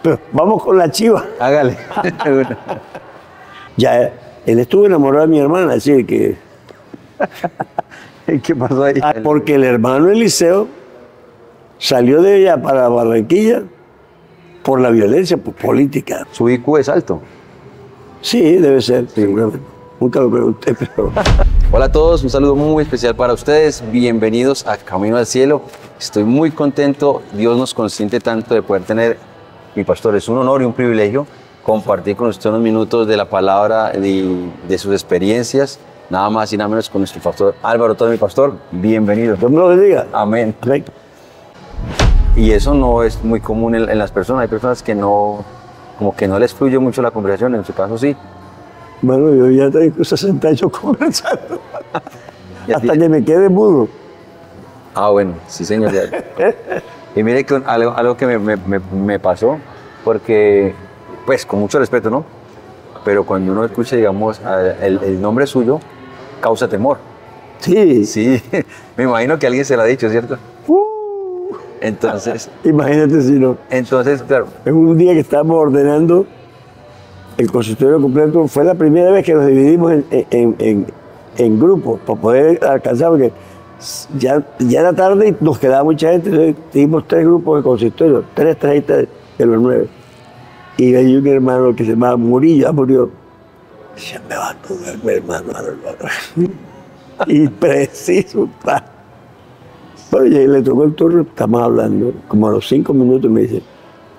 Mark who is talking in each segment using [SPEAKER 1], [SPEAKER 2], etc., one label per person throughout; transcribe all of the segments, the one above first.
[SPEAKER 1] Pero vamos con la chiva.
[SPEAKER 2] Hágale.
[SPEAKER 1] Ya, él estuvo enamorado de mi hermana, así que...
[SPEAKER 2] ¿Qué pasó ahí?
[SPEAKER 1] Porque el hermano Eliseo salió de ella para Barranquilla por la violencia política.
[SPEAKER 2] Su IQ es alto.
[SPEAKER 1] Sí, debe ser, seguramente. Nunca lo pregunté, pero...
[SPEAKER 2] Hola a todos, un saludo muy especial para ustedes. Bienvenidos a Camino al Cielo. Estoy muy contento. Dios nos consiente tanto de poder tener, mi pastor, es un honor y un privilegio compartir con usted unos minutos de la palabra, de sus experiencias, nada más y nada menos con nuestro pastor Álvaro Otón, mi pastor. Bienvenido.
[SPEAKER 1] Dios me lo bendiga.
[SPEAKER 2] Amén.
[SPEAKER 1] Amén.
[SPEAKER 2] Y eso no es muy común en las personas. Hay personas que no, como que no les fluye mucho la conversación, en su caso sí.
[SPEAKER 1] Bueno, yo ya tengo 60 años conversando. Hasta que me quede mudo.
[SPEAKER 2] Ah, bueno, sí, señor. Y mire que algo que me pasó, porque, pues, con mucho respeto, ¿no? Pero cuando uno escucha, digamos, el nombre suyo, causa temor.
[SPEAKER 1] Sí.
[SPEAKER 2] Sí, me imagino que alguien se lo ha dicho, ¿cierto? Entonces,
[SPEAKER 1] Imagínate si no.
[SPEAKER 2] entonces, claro.
[SPEAKER 1] En un día que estábamos ordenando el consistorio completo, fue la primera vez que nos dividimos en grupos para poder alcanzar, porque ya era tarde y nos quedaba mucha gente. Entonces, tuvimos 3 grupos de consistorio, 3 treintas de los 9. Y hay un hermano que se llamaba Murillo, ya murió. Decía, me va a tocar mi hermano. Y preciso, pa. Bueno, y le tocó el turno, estamos hablando, como a los 5 minutos me dice,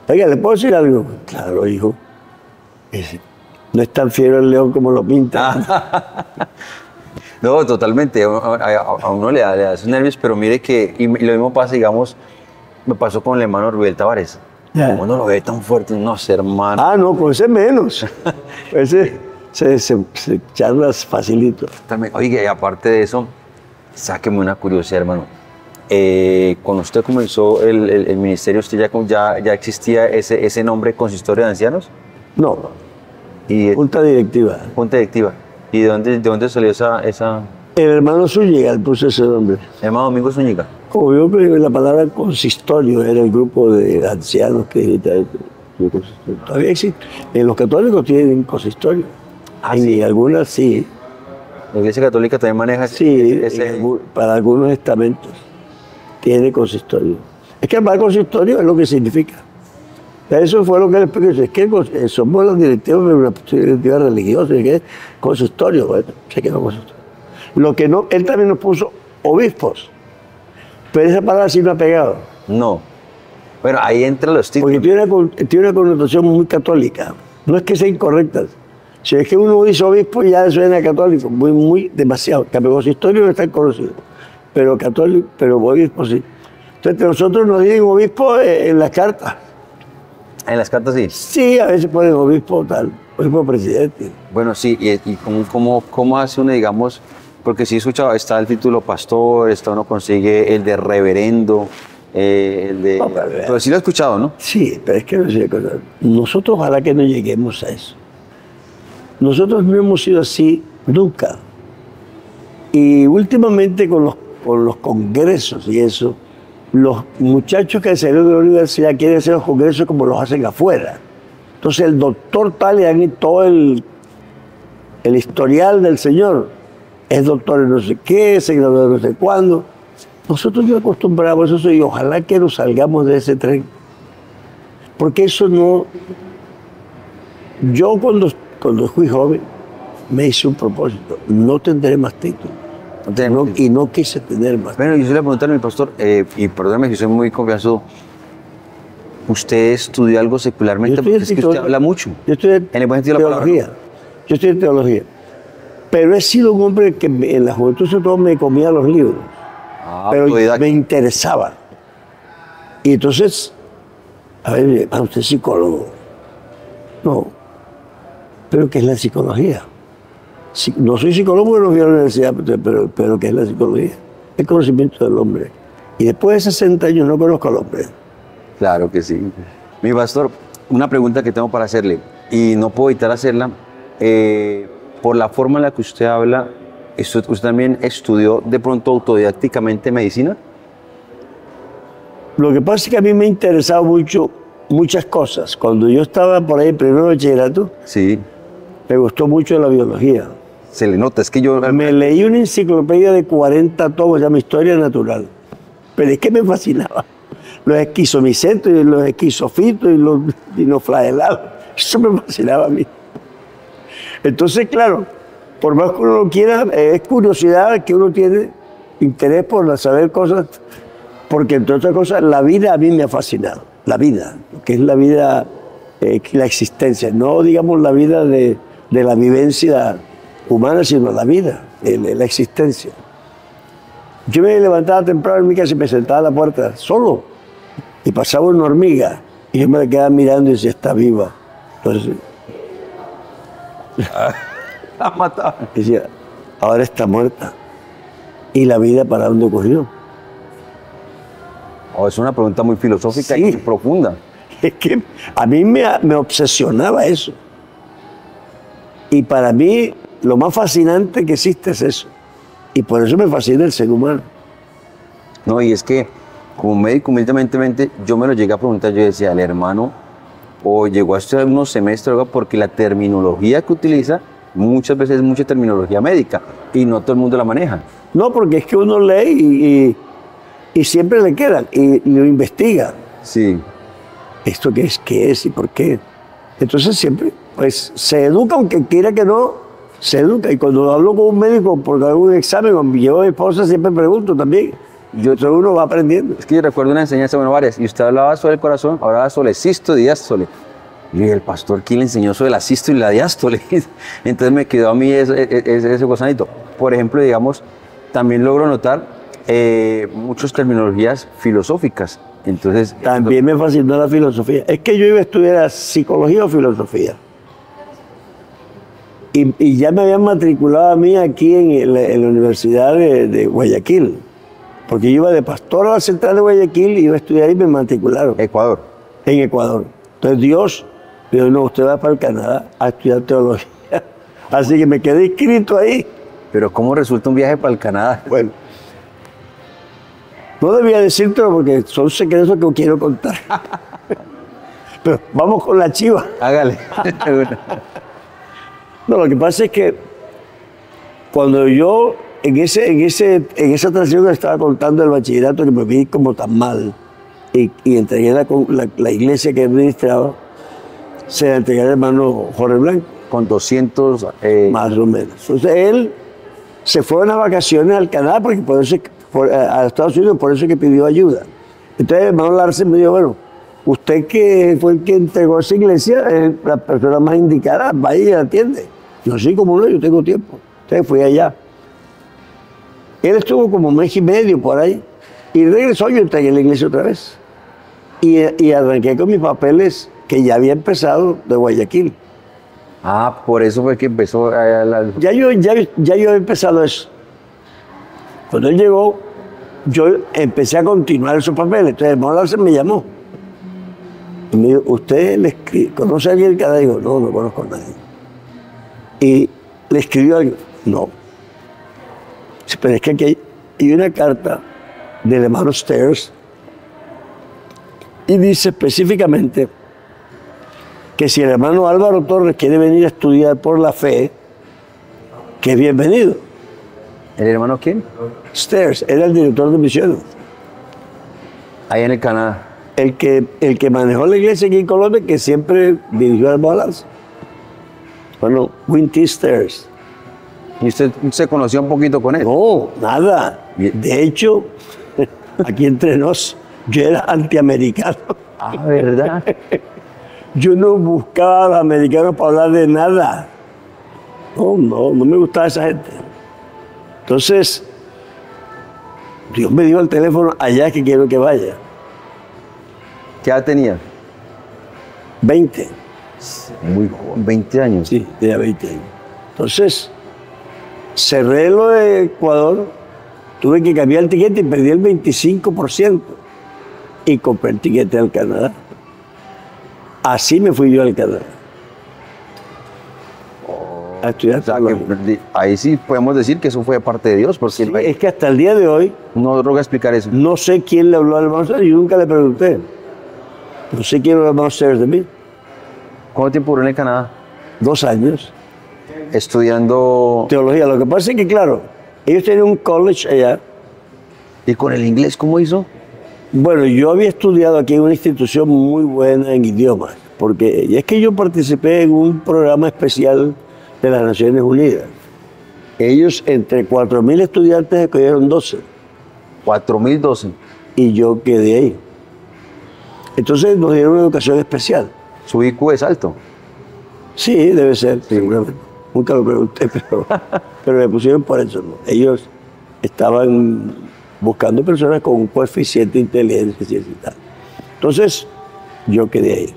[SPEAKER 1] oiga, ¿le puedo decir algo? Claro, hijo. Dice, no es tan fiero el león como lo pinta.
[SPEAKER 2] No, totalmente. A uno le da sus nervios, pero mire que, y lo mismo pasa, digamos, me pasó con el hermano Rubén Tavares.
[SPEAKER 1] Ya.
[SPEAKER 2] Uno lo ve tan fuerte, no sé, hermano.
[SPEAKER 1] Ah, no, con ese menos. Ese se charlas facilito.
[SPEAKER 2] También, oiga, y aparte de eso, sáqueme una curiosidad, hermano. Cuando usted comenzó el ministerio, ¿usted ya existía ese nombre, Consistorio de Ancianos?
[SPEAKER 1] No,
[SPEAKER 2] Y,
[SPEAKER 1] junta directiva.
[SPEAKER 2] Junta directiva. ¿Y de dónde salió esa
[SPEAKER 1] El hermano Zúñiga le puso ese nombre.
[SPEAKER 2] hermano Domingo Zúñiga?
[SPEAKER 1] Como yo creo que la palabra consistorio era el grupo de ancianos que todavía existe. Los católicos tienen consistorio.
[SPEAKER 2] Ah,
[SPEAKER 1] y
[SPEAKER 2] sí.
[SPEAKER 1] algunas sí.
[SPEAKER 2] La Iglesia Católica también maneja
[SPEAKER 1] Sí,
[SPEAKER 2] ese...
[SPEAKER 1] para algunos estamentos tiene consistorio. Es que además consistorio es lo que significa. Eso fue lo que él explicó. Es que somos los directivos de una directiva religiosa, que es consistorio. Bueno, se quedó consistorio. Lo que no, él también nos puso obispos. Pero esa palabra sí me ha pegado.
[SPEAKER 2] No. Bueno, ahí entran los títulos.
[SPEAKER 1] Porque tiene una connotación muy católica. No es que sea incorrecta. Si es que uno dice obispo, ya suena católico, muy demasiado. Cambio consistorio no está conocido. Pero católico, pero obispo sí. Entonces nosotros nos dicen obispo en las cartas.
[SPEAKER 2] En las cartas sí.
[SPEAKER 1] Sí, a veces ponen obispo tal, obispo presidente.
[SPEAKER 2] Bueno, sí, y cómo hace uno, digamos, porque sí he escuchado, está el título pastor, uno consigue el de reverendo, el de...
[SPEAKER 1] No,
[SPEAKER 2] pero sí lo he escuchado, ¿no?
[SPEAKER 1] Sí, pero es que no sé cosa. Nosotros ojalá que no lleguemos a eso. Nosotros no hemos sido así nunca. Y últimamente con los congresos y eso, los muchachos que salieron de la universidad quieren hacer los congresos como los hacen afuera. Entonces el doctor tal le dan todo el historial del señor. Es doctor en no sé qué, se graduó de no sé cuándo. Nosotros no acostumbramos a eso y ojalá que nos salgamos de ese tren. Porque eso no... Yo cuando fui joven me hice un propósito, no tendré más títulos. Y no quise tener más.
[SPEAKER 2] Bueno, yo se le pregunté a mi pastor, y perdóname si soy muy confianzudo, ¿usted estudió algo secularmente? Porque es que usted habla mucho.
[SPEAKER 1] Yo estudié
[SPEAKER 2] en el buen sentido de la
[SPEAKER 1] teología.
[SPEAKER 2] palabra.
[SPEAKER 1] Yo estudié teología. Pero he sido un hombre que en la juventud sobre todo me comía los libros. Pero me interesaba. Y entonces, a ver, usted es psicólogo. No. ¿Pero qué es la psicología? No soy psicólogo porque no fui a la universidad, pero ¿qué es la psicología? El conocimiento del hombre. Y después de 60 años no conozco al hombre.
[SPEAKER 2] Claro que sí. Mi pastor, una pregunta que tengo para hacerle, y no puedo evitar hacerla, por la forma en la que usted habla, ¿usted también estudió de pronto autodidácticamente medicina?
[SPEAKER 1] Lo que pasa es que a mí me ha interesado mucho muchas cosas. Cuando yo estaba por ahí, primero de bachillerato,
[SPEAKER 2] Sí,
[SPEAKER 1] me gustó mucho la biología.
[SPEAKER 2] se le nota, es que yo...
[SPEAKER 1] Me leí una enciclopedia de 40 tomos, se llama Historia Natural. Pero es que me fascinaba. Los esquizomicetros y los esquizofitos y los dinoflagelados. Eso me fascinaba a mí. Entonces, claro, por más que uno lo quiera, es curiosidad que uno tiene, interés por saber cosas, porque entre otras cosas, la vida a mí me ha fascinado. La vida, que es la vida, la existencia, no digamos la vida de la vivencia humana, sino la vida, la existencia. Yo me levantaba temprano en mi casa y me sentaba a la puerta solo y pasaba una hormiga y yo me la quedaba mirando y decía, está viva. Entonces,
[SPEAKER 2] La mataba.
[SPEAKER 1] decía, ahora está muerta. ¿Y la vida para dónde cogió?
[SPEAKER 2] Oh, es una pregunta muy filosófica
[SPEAKER 1] Sí.
[SPEAKER 2] y profunda.
[SPEAKER 1] Es que a mí me obsesionaba eso. Y para mí lo más fascinante que existe es eso. Y por eso me fascina el ser humano.
[SPEAKER 2] No, y es que como médico, humildemente, yo me lo llegué a preguntar, yo decía, el hermano, o llegó a estudiar unos semestres, algo, porque la terminología que utiliza muchas veces es mucha terminología médica y no todo el mundo la maneja.
[SPEAKER 1] No, porque es que uno lee y siempre le quedan y lo investiga.
[SPEAKER 2] Sí,
[SPEAKER 1] ¿Esto qué es y por qué? Entonces siempre, pues se educa, aunque quiera que no, se educa. Y cuando hablo con un médico por algún examen, o llevo a mi esposa, siempre pregunto también. Entonces uno va aprendiendo.
[SPEAKER 2] es que yo recuerdo una enseñanza, bueno, varias, y usted hablaba sobre el corazón, hablaba sobre sístole y diástole. Y yo dije, el pastor, ¿quién le enseñó sobre la sístole y la diástole? Entonces me quedó a mí ese gozanito. Por ejemplo, digamos, también logro notar muchas terminologías filosóficas. Entonces,
[SPEAKER 1] También me fascinó la filosofía. Es que yo iba a estudiar psicología o filosofía. Y ya me habían matriculado a mí aquí en la Universidad de Guayaquil. Porque yo iba de pastor a la central de Guayaquil, iba a estudiar y me matricularon
[SPEAKER 2] Ecuador.
[SPEAKER 1] en Ecuador. Entonces Dios me dijo, no, usted va para el Canadá a estudiar teología. Así que me quedé inscrito ahí.
[SPEAKER 2] Pero ¿cómo resulta un viaje para el Canadá?
[SPEAKER 1] Bueno, no debía decírtelo porque son secretos que quiero contar. Pero vamos con la chiva.
[SPEAKER 2] Hágale.
[SPEAKER 1] No, lo que pasa es que cuando yo, en esa transición que estaba contando del bachillerato, que me vi como tan mal, y entregué la iglesia que administraba, se la entregué al hermano Jorge Blanco,
[SPEAKER 2] Con 200...
[SPEAKER 1] más o menos. Entonces él se fue a unas vacaciones al Canadá, porque a Estados Unidos, por eso es que pidió ayuda. Entonces el hermano Larsen me dijo, bueno, usted que fue el que entregó esa iglesia, es la persona más indicada, vaya y la atiende. Yo sí, como no, yo tengo tiempo. Entonces fui allá. Él estuvo como un mes y medio por ahí y regresó, yo entregué la iglesia otra vez. Y arranqué con mis papeles que ya había empezado de Guayaquil.
[SPEAKER 2] Ah, por eso fue que empezó
[SPEAKER 1] Ya yo había empezado eso. Cuando él llegó, yo empecé a continuar esos papeles. Entonces el hermano Larsen me llamó. Y me dijo, ¿usted conoce a alguien que digo, no, no conozco a nadie. Y le escribió a alguien, no. Pero es que aquí hay una carta del hermano Stairs y dice específicamente que si el hermano Álvaro Torres quiere venir a estudiar por la fe, que es bienvenido.
[SPEAKER 2] ¿El hermano quién?
[SPEAKER 1] Stairs era el director de misiones.
[SPEAKER 2] Ahí en el Canadá.
[SPEAKER 1] El que manejó la iglesia aquí en Colombia, que siempre dirigió al balance. Bueno, Winty Stairs.
[SPEAKER 2] ¿Y usted se conoció un poquito con él?
[SPEAKER 1] No, nada. De hecho, aquí entre nos, yo era antiamericano.
[SPEAKER 2] Ah, ¿verdad?
[SPEAKER 1] Yo no buscaba a los americanos para hablar de nada. No me gustaba esa gente. Entonces, Dios me dio el teléfono, allá que quiero que vaya.
[SPEAKER 2] ¿Qué edad tenía?
[SPEAKER 1] 20.
[SPEAKER 2] Muy joven, 20 años.
[SPEAKER 1] Sí, tenía 20 años. Entonces, cerré lo de Ecuador, tuve que cambiar el tiquete y perdí el 25%. Y compré el tiquete al Canadá. Así me fui yo al Canadá. A estudiar
[SPEAKER 2] O sea,
[SPEAKER 1] teología.
[SPEAKER 2] que ahí sí podemos decir que eso fue parte de Dios, porque
[SPEAKER 1] Sí, es que hasta el día de hoy
[SPEAKER 2] no droga explicar eso.
[SPEAKER 1] no sé quién le habló al hermano y nunca le pregunté. No sé quién era más serio de mí.
[SPEAKER 2] ¿Cuánto tiempo duró en el Canadá?
[SPEAKER 1] 2 años.
[SPEAKER 2] Estudiando.
[SPEAKER 1] Teología. Lo que pasa es que, claro, ellos tenían un college allá.
[SPEAKER 2] ¿Y con el inglés cómo hizo?
[SPEAKER 1] Bueno, yo había estudiado aquí en una institución muy buena en idiomas, porque y es que yo participé en un programa especial de las Naciones Unidas. Ellos, entre 4.000 estudiantes, escogieron 12,
[SPEAKER 2] 4012.
[SPEAKER 1] y yo quedé ahí. Entonces nos dieron una educación especial.
[SPEAKER 2] Su IQ es alto.
[SPEAKER 1] Sí, debe ser, seguramente. Nunca lo pregunté, pero me pusieron por eso, ¿no? Ellos estaban buscando personas con un coeficiente de inteligencia y tal. Entonces, yo quedé ahí.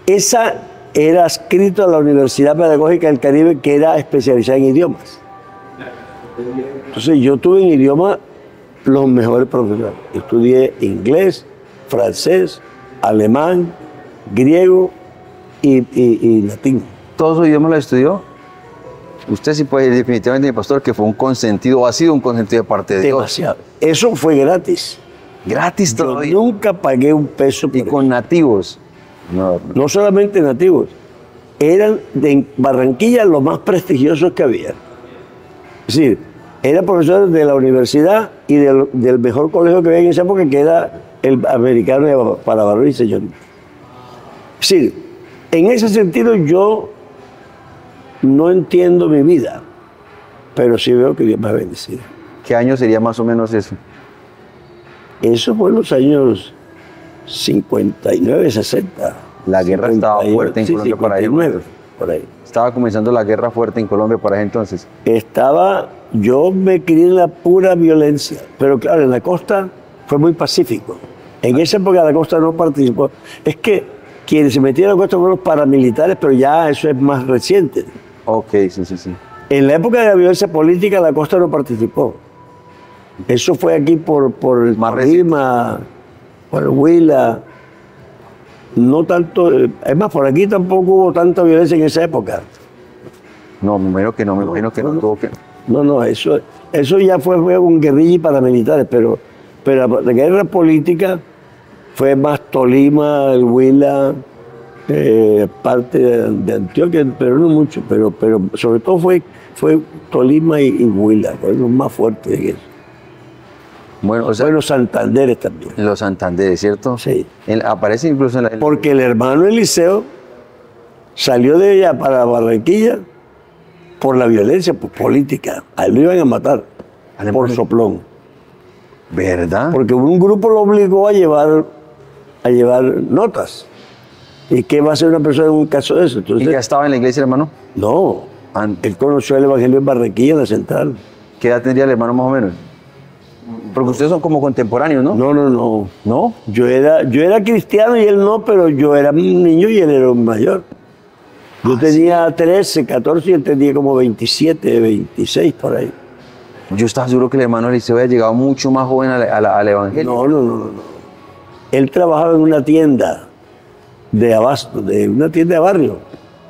[SPEAKER 1] Esa era adscrito a la Universidad Pedagógica del Caribe, que era especializada en idiomas. Entonces, yo tuve en idioma los mejores profesores. Estudié inglés, francés, alemán, griego y latín.
[SPEAKER 2] ¿Todos los idiomas los estudió? Usted sí puede decir definitivamente, mi pastor, que fue un consentido, o ha sido un consentido de parte de Dios.
[SPEAKER 1] Demasiado. Eso fue gratis.
[SPEAKER 2] Gratis
[SPEAKER 1] Yo
[SPEAKER 2] todavía.
[SPEAKER 1] nunca pagué un peso por
[SPEAKER 2] Y con nativos. No,
[SPEAKER 1] no solamente nativos, eran de Barranquilla los más prestigiosos que había. Es decir, eran profesores de la universidad y del mejor colegio que había en esa época, que era el americano para varón y señorita. Es decir, en ese sentido yo no entiendo mi vida, pero sí veo que Dios me ha bendecido.
[SPEAKER 2] ¿Qué año sería más o menos eso?
[SPEAKER 1] Eso fue en los años 59, 60.
[SPEAKER 2] La guerra estaba fuerte en Colombia para ahí.
[SPEAKER 1] 59, por ahí.
[SPEAKER 2] Estaba comenzando la guerra fuerte en Colombia para ese entonces.
[SPEAKER 1] Yo me crié en la pura violencia, pero claro, en la costa fue muy pacífico. En esa época la costa no participó. Es que quienes se metían a la costa fueron los paramilitares, pero ya eso es más reciente.
[SPEAKER 2] Ok, sí.
[SPEAKER 1] En la época de la violencia política la costa no participó. Eso fue aquí por el Rima, por el Huila. No tanto, es más, por aquí tampoco hubo tanta violencia en esa época.
[SPEAKER 2] No, me imagino que no, tuvo que.
[SPEAKER 1] No, eso ya fue con guerrilla y paramilitares, pero la guerra política fue más Tolima, el Huila, parte de Antioquia, pero no mucho, pero sobre todo fue Tolima y Huila, fueron los más fuertes de eso.
[SPEAKER 2] Bueno, o sea,
[SPEAKER 1] Bueno, Santanderes también.
[SPEAKER 2] los Santanderes, ¿cierto?
[SPEAKER 1] Sí.
[SPEAKER 2] Aparece incluso en la.
[SPEAKER 1] Porque el hermano Eliseo salió de allá para Barranquilla por la violencia política. A él lo iban a matar por soplón.
[SPEAKER 2] ¿Verdad?
[SPEAKER 1] Porque un grupo lo obligó a llevar notas. ¿Y qué va a hacer una persona en un caso de eso? Entonces,
[SPEAKER 2] ¿Y ya estaba en la iglesia, hermano?
[SPEAKER 1] no, él conoció el Evangelio en Barranquilla, en la Central.
[SPEAKER 2] ¿Qué edad tendría el hermano más o menos? Porque ustedes son como contemporáneos, ¿no?
[SPEAKER 1] No.
[SPEAKER 2] ¿No?
[SPEAKER 1] Yo era cristiano y él no, pero yo era un niño y él era un mayor. Yo tenía 13, 14 y él tenía como 27, 26 por ahí.
[SPEAKER 2] Yo estaba seguro que el hermano Eliseo había llegado mucho más joven al evangelio.
[SPEAKER 1] No. Él trabajaba en una tienda de abasto, de una tienda de barrio.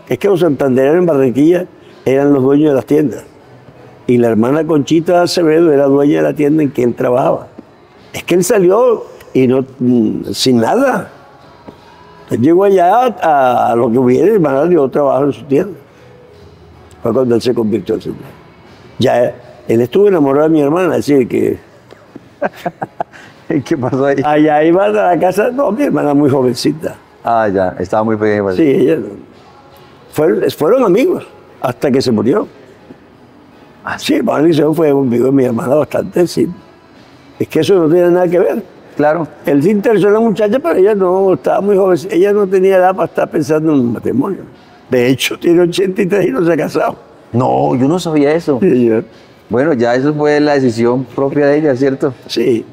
[SPEAKER 1] Es que los santandereanos en Barranquilla eran los dueños de las tiendas. Y la hermana Conchita Acevedo era dueña de la tienda en que él trabajaba. Es que él salió y no, sin nada. Él llegó allá a lo que hubiera, hermana, dio trabajo en su tienda. Fue cuando él se convirtió en Señor. Ya, él estuvo enamorado de mi hermana, es decir, que
[SPEAKER 2] ¿Qué pasó ahí?
[SPEAKER 1] allá iba a la casa, no, mi hermana muy jovencita.
[SPEAKER 2] Ah, ya, estaba muy pequeño.
[SPEAKER 1] Sí, ella, fueron amigos hasta que se murió. Sí, hermano Eliseo fue amigo de mi hermana bastante, sí. Es que eso no tiene nada que ver.
[SPEAKER 2] Claro.
[SPEAKER 1] Él se interesó en la muchacha, pero ella no, estaba muy joven. Ella no tenía edad para estar pensando en un matrimonio. De hecho, tiene 83 y no se ha casado.
[SPEAKER 2] No, yo no sabía eso.
[SPEAKER 1] Sí, señor.
[SPEAKER 2] Bueno, ya eso fue la decisión propia de ella, ¿cierto?
[SPEAKER 1] Sí.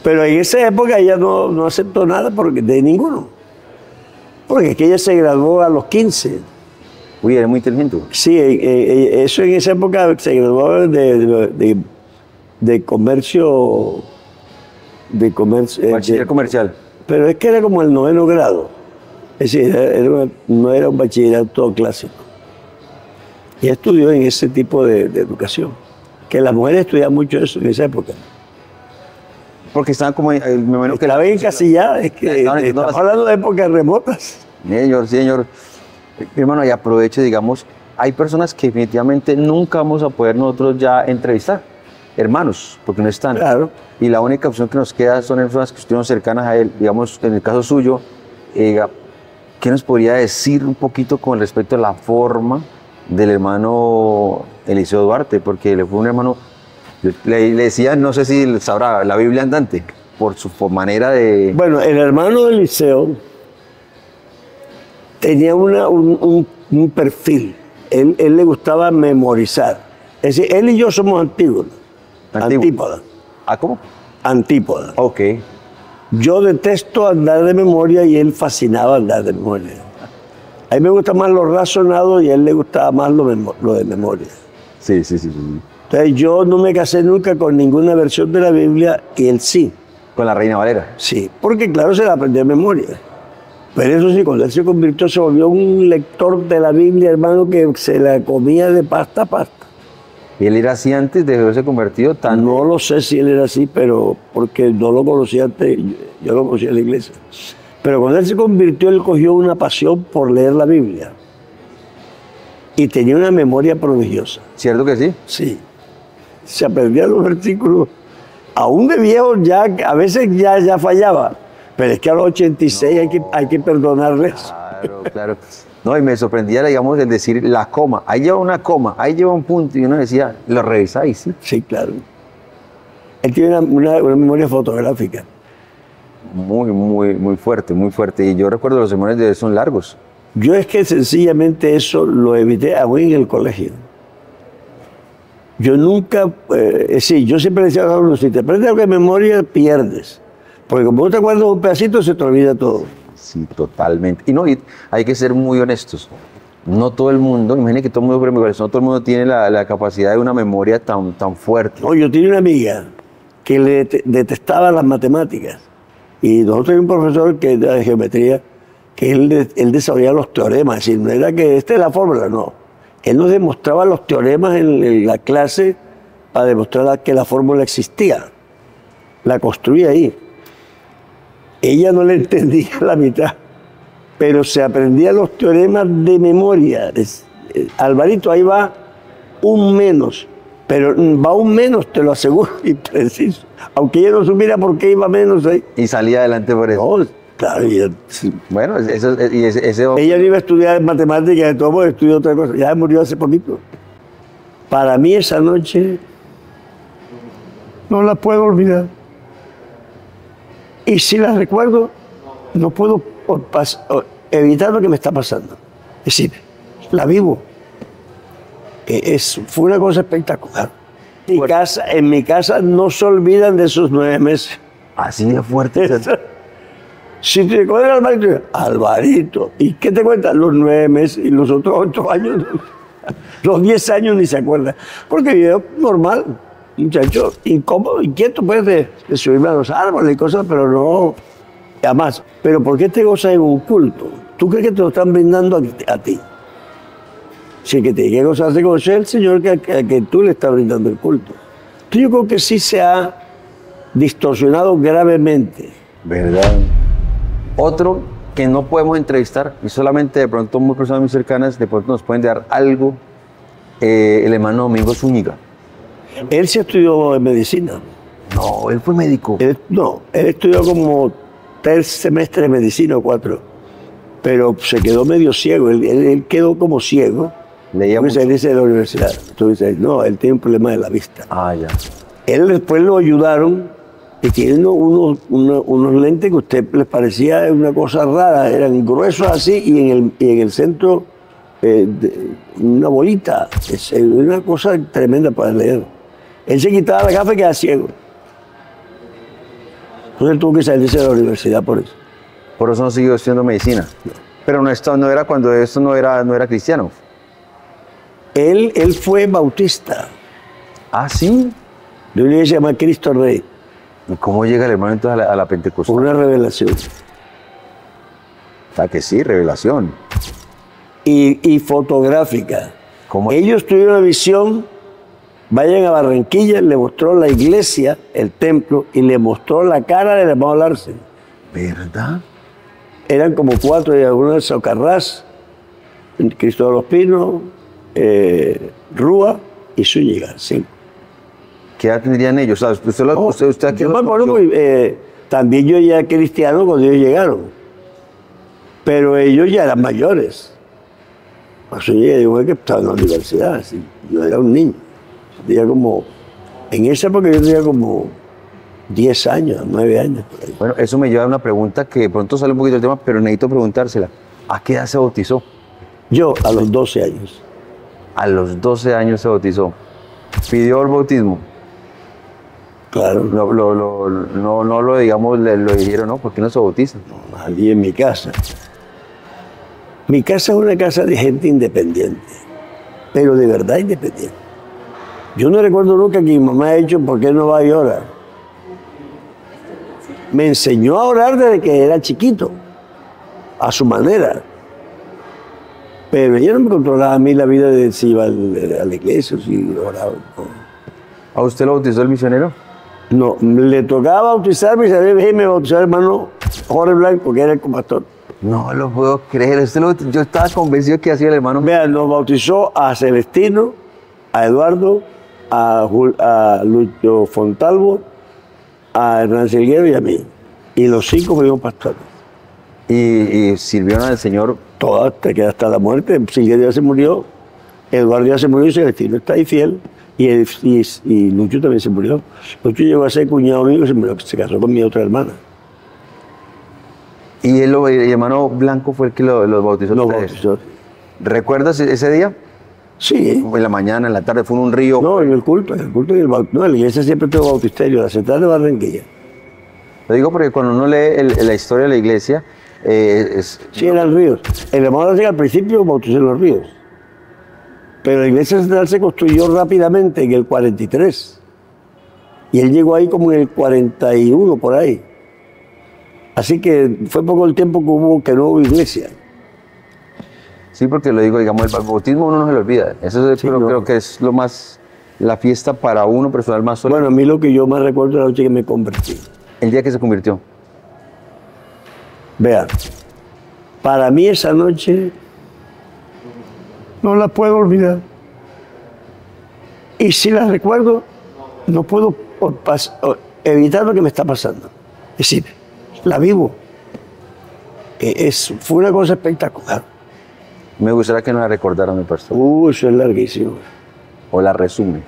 [SPEAKER 1] Pero en esa época ella no aceptó nada de ninguno. Porque es que ella se graduó a los 15.
[SPEAKER 2] Uy, eres muy inteligente.
[SPEAKER 1] Sí, eso en esa época se graduó de comercio.
[SPEAKER 2] Bachiller comercial.
[SPEAKER 1] Pero es que era como el 9º grado. Es decir, no era un bachillerato clásico. Y estudió en ese tipo de educación. Que las mujeres estudiaban mucho eso en esa época.
[SPEAKER 2] Porque estaban como, me imagino que
[SPEAKER 1] la ven encasillada, es que estamos hablando de épocas remotas.
[SPEAKER 2] Señor, señor. Hermano, y aproveche, digamos, hay personas que definitivamente nunca vamos a poder nosotros ya entrevistar, hermanos, porque no están.
[SPEAKER 1] Claro.
[SPEAKER 2] Y la única opción que nos queda son personas que estuvieron cercanas a él, digamos, en el caso suyo, ¿qué nos podría decir un poquito con respecto a la forma del hermano Eliseo Duarte? Porque él fue un hermano, le decía, no sé si sabrá, la Biblia andante, por su manera de...
[SPEAKER 1] Bueno, el hermano Eliseo tenía un perfil. Él le gustaba memorizar. Es decir, él y yo somos antiguos. Antípoda.
[SPEAKER 2] ¿Ah, cómo?
[SPEAKER 1] Antípoda.
[SPEAKER 2] Ok.
[SPEAKER 1] Yo detesto andar de memoria y él fascinaba andar de memoria. A mí me gusta más lo razonado y a él le gustaba más lo de memoria.
[SPEAKER 2] Sí, sí, sí.
[SPEAKER 1] Entonces yo no me casé nunca con ninguna versión de la Biblia y él sí.
[SPEAKER 2] ¿Con la Reina Valera?
[SPEAKER 1] Sí, porque claro, se la aprendió de memoria. Pero eso sí, cuando él se convirtió, se volvió un lector de la Biblia, hermano, que se la comía de pasta a pasta.
[SPEAKER 2] ¿Y él era así antes de haberse convertido tan...?
[SPEAKER 1] No lo sé si él era así, pero porque no lo conocía antes, yo lo conocía en la iglesia. Pero cuando él se convirtió, él cogió una pasión por leer la Biblia. Y tenía una memoria prodigiosa.
[SPEAKER 2] ¿Cierto que sí?
[SPEAKER 1] Sí. Se aprendía los versículos. Aún de viejo ya, a veces ya fallaba. Pero es que a los 86 hay que perdonarles.
[SPEAKER 2] Claro, claro. No, y me sorprendía, digamos, el decir la coma. Ahí lleva una coma, ahí lleva un punto. Y uno decía, lo revisáis, ¿sí?
[SPEAKER 1] Sí, claro. Él tiene una memoria fotográfica.
[SPEAKER 2] Muy fuerte, muy fuerte. Y yo recuerdo los sermones de él son largos.
[SPEAKER 1] Yo es que sencillamente eso lo evité aún en el colegio. Yo nunca, sí, yo siempre decía a los alumnos, si te aprendes algo de memoria, pierdes. Porque como no te acuerdas un pedacito, se te olvida todo.
[SPEAKER 2] Sí, totalmente. Y no, y hay que ser muy honestos. No todo el mundo, imagínate que todo el mundo, no todo el mundo tiene la capacidad de una memoria tan fuerte.
[SPEAKER 1] No, yo tenía una amiga que le detestaba las matemáticas. Y nosotros teníamos un profesor que de geometría, que él desarrollaba los teoremas. Es decir, no era que esta es la fórmula, no. Él nos demostraba los teoremas en la clase para demostrar que la fórmula existía. La construía ahí. Ella no le entendía la mitad, pero se aprendía los teoremas de memoria. Alvarito, ahí va un menos, pero va un menos, te lo aseguro, y preciso. Aunque ella no supiera por qué iba menos ahí.
[SPEAKER 2] Y salía adelante por eso.
[SPEAKER 1] No, claro.
[SPEAKER 2] Bueno,
[SPEAKER 1] ella no iba a estudiar matemáticas, de todo modo estudió otra cosa. Ya murió hace poquito. Para mí esa noche no la puedo olvidar. Y si la recuerdo, no puedo evitar lo que me está pasando. Es decir, la vivo. Fue una cosa espectacular. En mi casa no se olvidan de esos 9 meses.
[SPEAKER 2] Así de fuerte.
[SPEAKER 1] Si te recuerdas Alvarito, Alvarito. ¿Y qué te cuentas? Los 9 meses y los otros 8 años. Los 10 años ni se acuerdan. Porque vivió normal. Muchacho, incómodo, inquieto, pues, de subirme a los árboles y cosas, pero no, jamás. Pero ¿por qué te gozas en un culto? ¿Tú crees que te lo están brindando a ti? Si que te quiere gozarse con el Señor que tú le estás brindando el culto. Entonces yo creo que sí se ha distorsionado gravemente.
[SPEAKER 2] ¿Verdad? Otro que no podemos entrevistar, y solamente de pronto muy personas muy cercanas, de pronto nos pueden dar algo, el hermano Domingo Zúñiga.
[SPEAKER 1] Él sí estudió medicina.
[SPEAKER 2] No, él fue médico.
[SPEAKER 1] Él estudió como 3 semestres de medicina o 4, pero se quedó medio ciego. Él quedó como ciego.
[SPEAKER 2] Leía mucho.
[SPEAKER 1] Él dice de la universidad. Tú dices, no, él tiene un problema de la vista.
[SPEAKER 2] Ah, ya.
[SPEAKER 1] Él después lo ayudaron y tiene unos lentes que a usted les parecía una cosa rara. Eran gruesos así y en el centro una bolita. Es una cosa tremenda para leer. Él se quitaba la gafa y quedaba ciego. Entonces él tuvo que salirse de la universidad por eso.
[SPEAKER 2] Por eso no siguió estudiando medicina. No. Pero no era cuando esto no era cristiano.
[SPEAKER 1] Él fue bautista.
[SPEAKER 2] ¿Ah, sí?
[SPEAKER 1] De una iglesia llamada Cristo Rey.
[SPEAKER 2] ¿Y cómo llega el hermano entonces a la Pentecostal?
[SPEAKER 1] Por una revelación.
[SPEAKER 2] Ah, que sí, revelación.
[SPEAKER 1] Y fotográfica.
[SPEAKER 2] ¿Cómo?
[SPEAKER 1] Ellos tuvieron una visión Vayan a Barranquilla, le mostró la iglesia, el templo, y le mostró la cara del hermano Larsen.
[SPEAKER 2] ¿Verdad?
[SPEAKER 1] Eran como 4, y algunos de Socarrás, Cristo de los Pinos, Rúa y Zúñiga, 5.
[SPEAKER 2] ¿Qué edad tendrían ellos? O sea, usted aquí
[SPEAKER 1] Yo me
[SPEAKER 2] los
[SPEAKER 1] acuerdo,
[SPEAKER 2] conoció.
[SPEAKER 1] también yo ya era cristiano cuando ellos llegaron, pero ellos ya eran mayores. A Zúñiga dijo que estaba en la universidad, así. Yo era un niño. Tenía como, en esa época yo tenía como 10 años, 9 años. Por ahí.
[SPEAKER 2] Bueno, eso me lleva a una pregunta que de pronto sale un poquito del tema, pero necesito preguntársela. ¿A qué edad se bautizó?
[SPEAKER 1] Yo a los 12 años.
[SPEAKER 2] A los 12 años se bautizó. ¿Pidió el bautismo?
[SPEAKER 1] Claro.
[SPEAKER 2] No lo digamos, lo dijeron, ¿no? ¿Por qué no se bautiza?
[SPEAKER 1] Allí en mi casa. Mi casa es una casa de gente independiente, pero de verdad independiente. Yo no recuerdo nunca que mi mamá ha dicho, ¿por qué no va y ora? Me enseñó a orar desde que era chiquito, a su manera. Pero ella no me controlaba a mí la vida de si iba a la iglesia o si oraba.
[SPEAKER 2] ¿A usted lo bautizó el misionero?
[SPEAKER 1] No, le tocaba bautizarme y me bautizó el hermano Jorge Blanco, que era el compastor.
[SPEAKER 2] No lo puedo creer. Yo estaba convencido que hacía el hermano.
[SPEAKER 1] Vean, nos bautizó a Celestino, a Eduardo, a Lucho Fontalvo, a Hernán Silguero y a mí. Y los 5 fuimos pastores.
[SPEAKER 2] Y sirvieron al Señor.
[SPEAKER 1] Todas, hasta la muerte. Silguero ya se murió, Eduardo ya se murió y Celestino está ahí fiel. Y Lucho también se murió. Lucho llegó a ser cuñado mío y se casó con mi otra hermana.
[SPEAKER 2] Y el hermano Blanco fue el que los bautizó.
[SPEAKER 1] Los bautizó.
[SPEAKER 2] ¿Recuerdas ese día?
[SPEAKER 1] Sí.
[SPEAKER 2] En la mañana, en la tarde, fue en un río.
[SPEAKER 1] No, en el culto y el bautismo. No, en la iglesia siempre tuvo bautisterio, la central de Barranquilla.
[SPEAKER 2] Lo digo porque cuando uno lee la historia de la iglesia,
[SPEAKER 1] Sí, eran ríos. El hermano Larsen al principio bautizó en los ríos. Pero la iglesia central se construyó rápidamente en el 43. Y él llegó ahí como en el 41, por ahí. Así que fue poco el tiempo que no hubo iglesia.
[SPEAKER 2] Sí, porque lo digo, digamos, el bautismo uno no se lo olvida. Eso
[SPEAKER 1] Sí,
[SPEAKER 2] creo que es lo más, la fiesta para uno personal más solemne.
[SPEAKER 1] Bueno, a mí lo que yo más recuerdo es la noche que me convertí.
[SPEAKER 2] El día que se convirtió.
[SPEAKER 1] Vean, para mí esa noche no la puedo olvidar. Y si la recuerdo, no puedo evitar lo que me está pasando. Es decir, la vivo. Fue una cosa espectacular.
[SPEAKER 2] Me gustaría que nos la recordara, mi pastor.
[SPEAKER 1] Eso es larguísimo.
[SPEAKER 2] O la resume.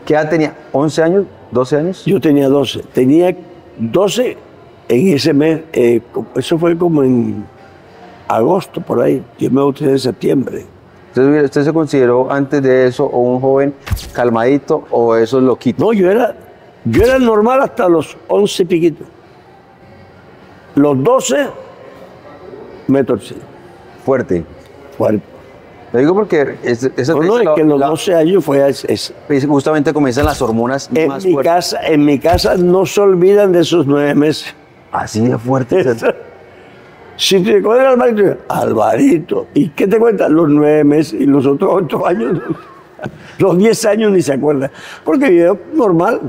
[SPEAKER 2] ¿Qué edad tenía? ¿11 años? ¿12 años?
[SPEAKER 1] Yo tenía 12. Tenía 12 en ese mes. Eso fue como en agosto, por ahí. Yo me bauticé en septiembre.
[SPEAKER 2] ¿Usted se consideró antes de eso o un joven calmadito o esos loquitos?
[SPEAKER 1] No, yo era normal hasta los 11 piquitos. Los 12 me torcí.
[SPEAKER 2] Fuerte.
[SPEAKER 1] Fuerte.
[SPEAKER 2] Lo digo porque es que
[SPEAKER 1] en los 12 años fue
[SPEAKER 2] justamente comienzan las hormonas más fuertes.
[SPEAKER 1] En mi casa no se olvidan de esos 9 meses.
[SPEAKER 2] Así de fuerte.
[SPEAKER 1] Si te cogen Alvarito, Alvarito. ¿Y qué te cuentan? Los 9 meses y los otros 8 años. Los 10 años ni se acuerdan. Porque yo normal,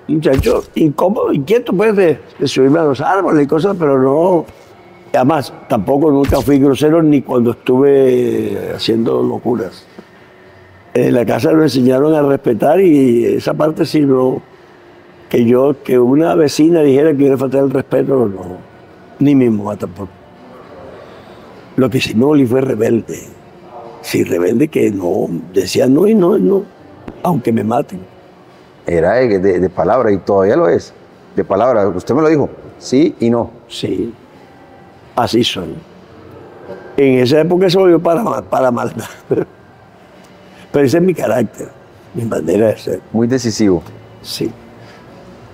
[SPEAKER 1] muchacho, incómodo, inquieto, pues, de subirme a los árboles y cosas, pero no. Además, tampoco nunca fui grosero ni cuando estuve haciendo locuras. En la casa nos enseñaron a respetar y esa parte sí no. Que una vecina dijera que iba a faltar el respeto, no. Ni mi mamá tampoco. Lo que sí me volví fue rebelde. Sí, rebelde que no, decía no y no, no, aunque me maten.
[SPEAKER 2] Era de palabra y todavía lo es. De palabra, usted me lo dijo, sí y no.
[SPEAKER 1] Sí, así soy. En esa época se volvió para maldad. Pero ese es mi carácter, mi manera de ser.
[SPEAKER 2] Muy decisivo.
[SPEAKER 1] Sí.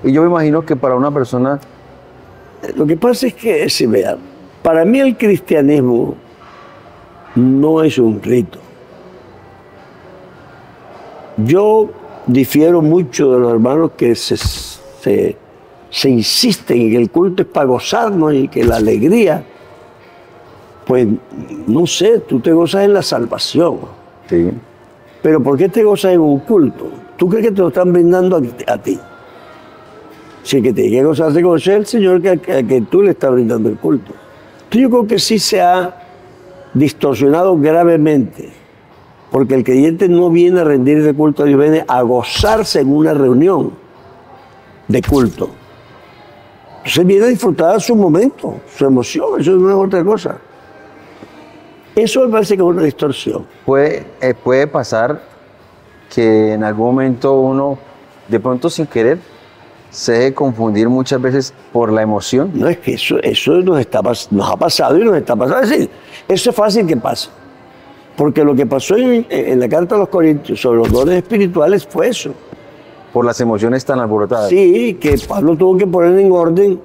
[SPEAKER 2] Y yo me imagino que para una persona...
[SPEAKER 1] Lo que pasa es que, si vean, para mí el cristianismo no es un rito. Yo difiero mucho de los hermanos que se insisten en que el culto es para gozarnos y que la alegría, pues no sé, tú te gozas en la salvación.
[SPEAKER 2] Sí.
[SPEAKER 1] Pero ¿por qué te gozas en un culto? ¿Tú crees que te lo están brindando a ti? Si el que tiene que gozarse con es el Señor que tú le estás brindando el culto. Entonces yo creo que sí se ha distorsionado gravemente, porque el creyente no viene a rendir ese culto a Dios, viene a gozarse en una reunión de culto. Entonces viene a disfrutar su momento, su emoción, eso no es otra cosa. Eso me parece que es una distorsión.
[SPEAKER 2] Puede pasar que en algún momento uno, de pronto sin querer, se deje confundir muchas veces por la emoción.
[SPEAKER 1] No, es que eso nos ha pasado y nos está pasando. Es decir, eso es fácil que pase. Porque lo que pasó en la carta a los Corintios sobre los dones espirituales fue eso.
[SPEAKER 2] Por las emociones tan alborotadas.
[SPEAKER 1] Sí, que Pablo tuvo que poner en orden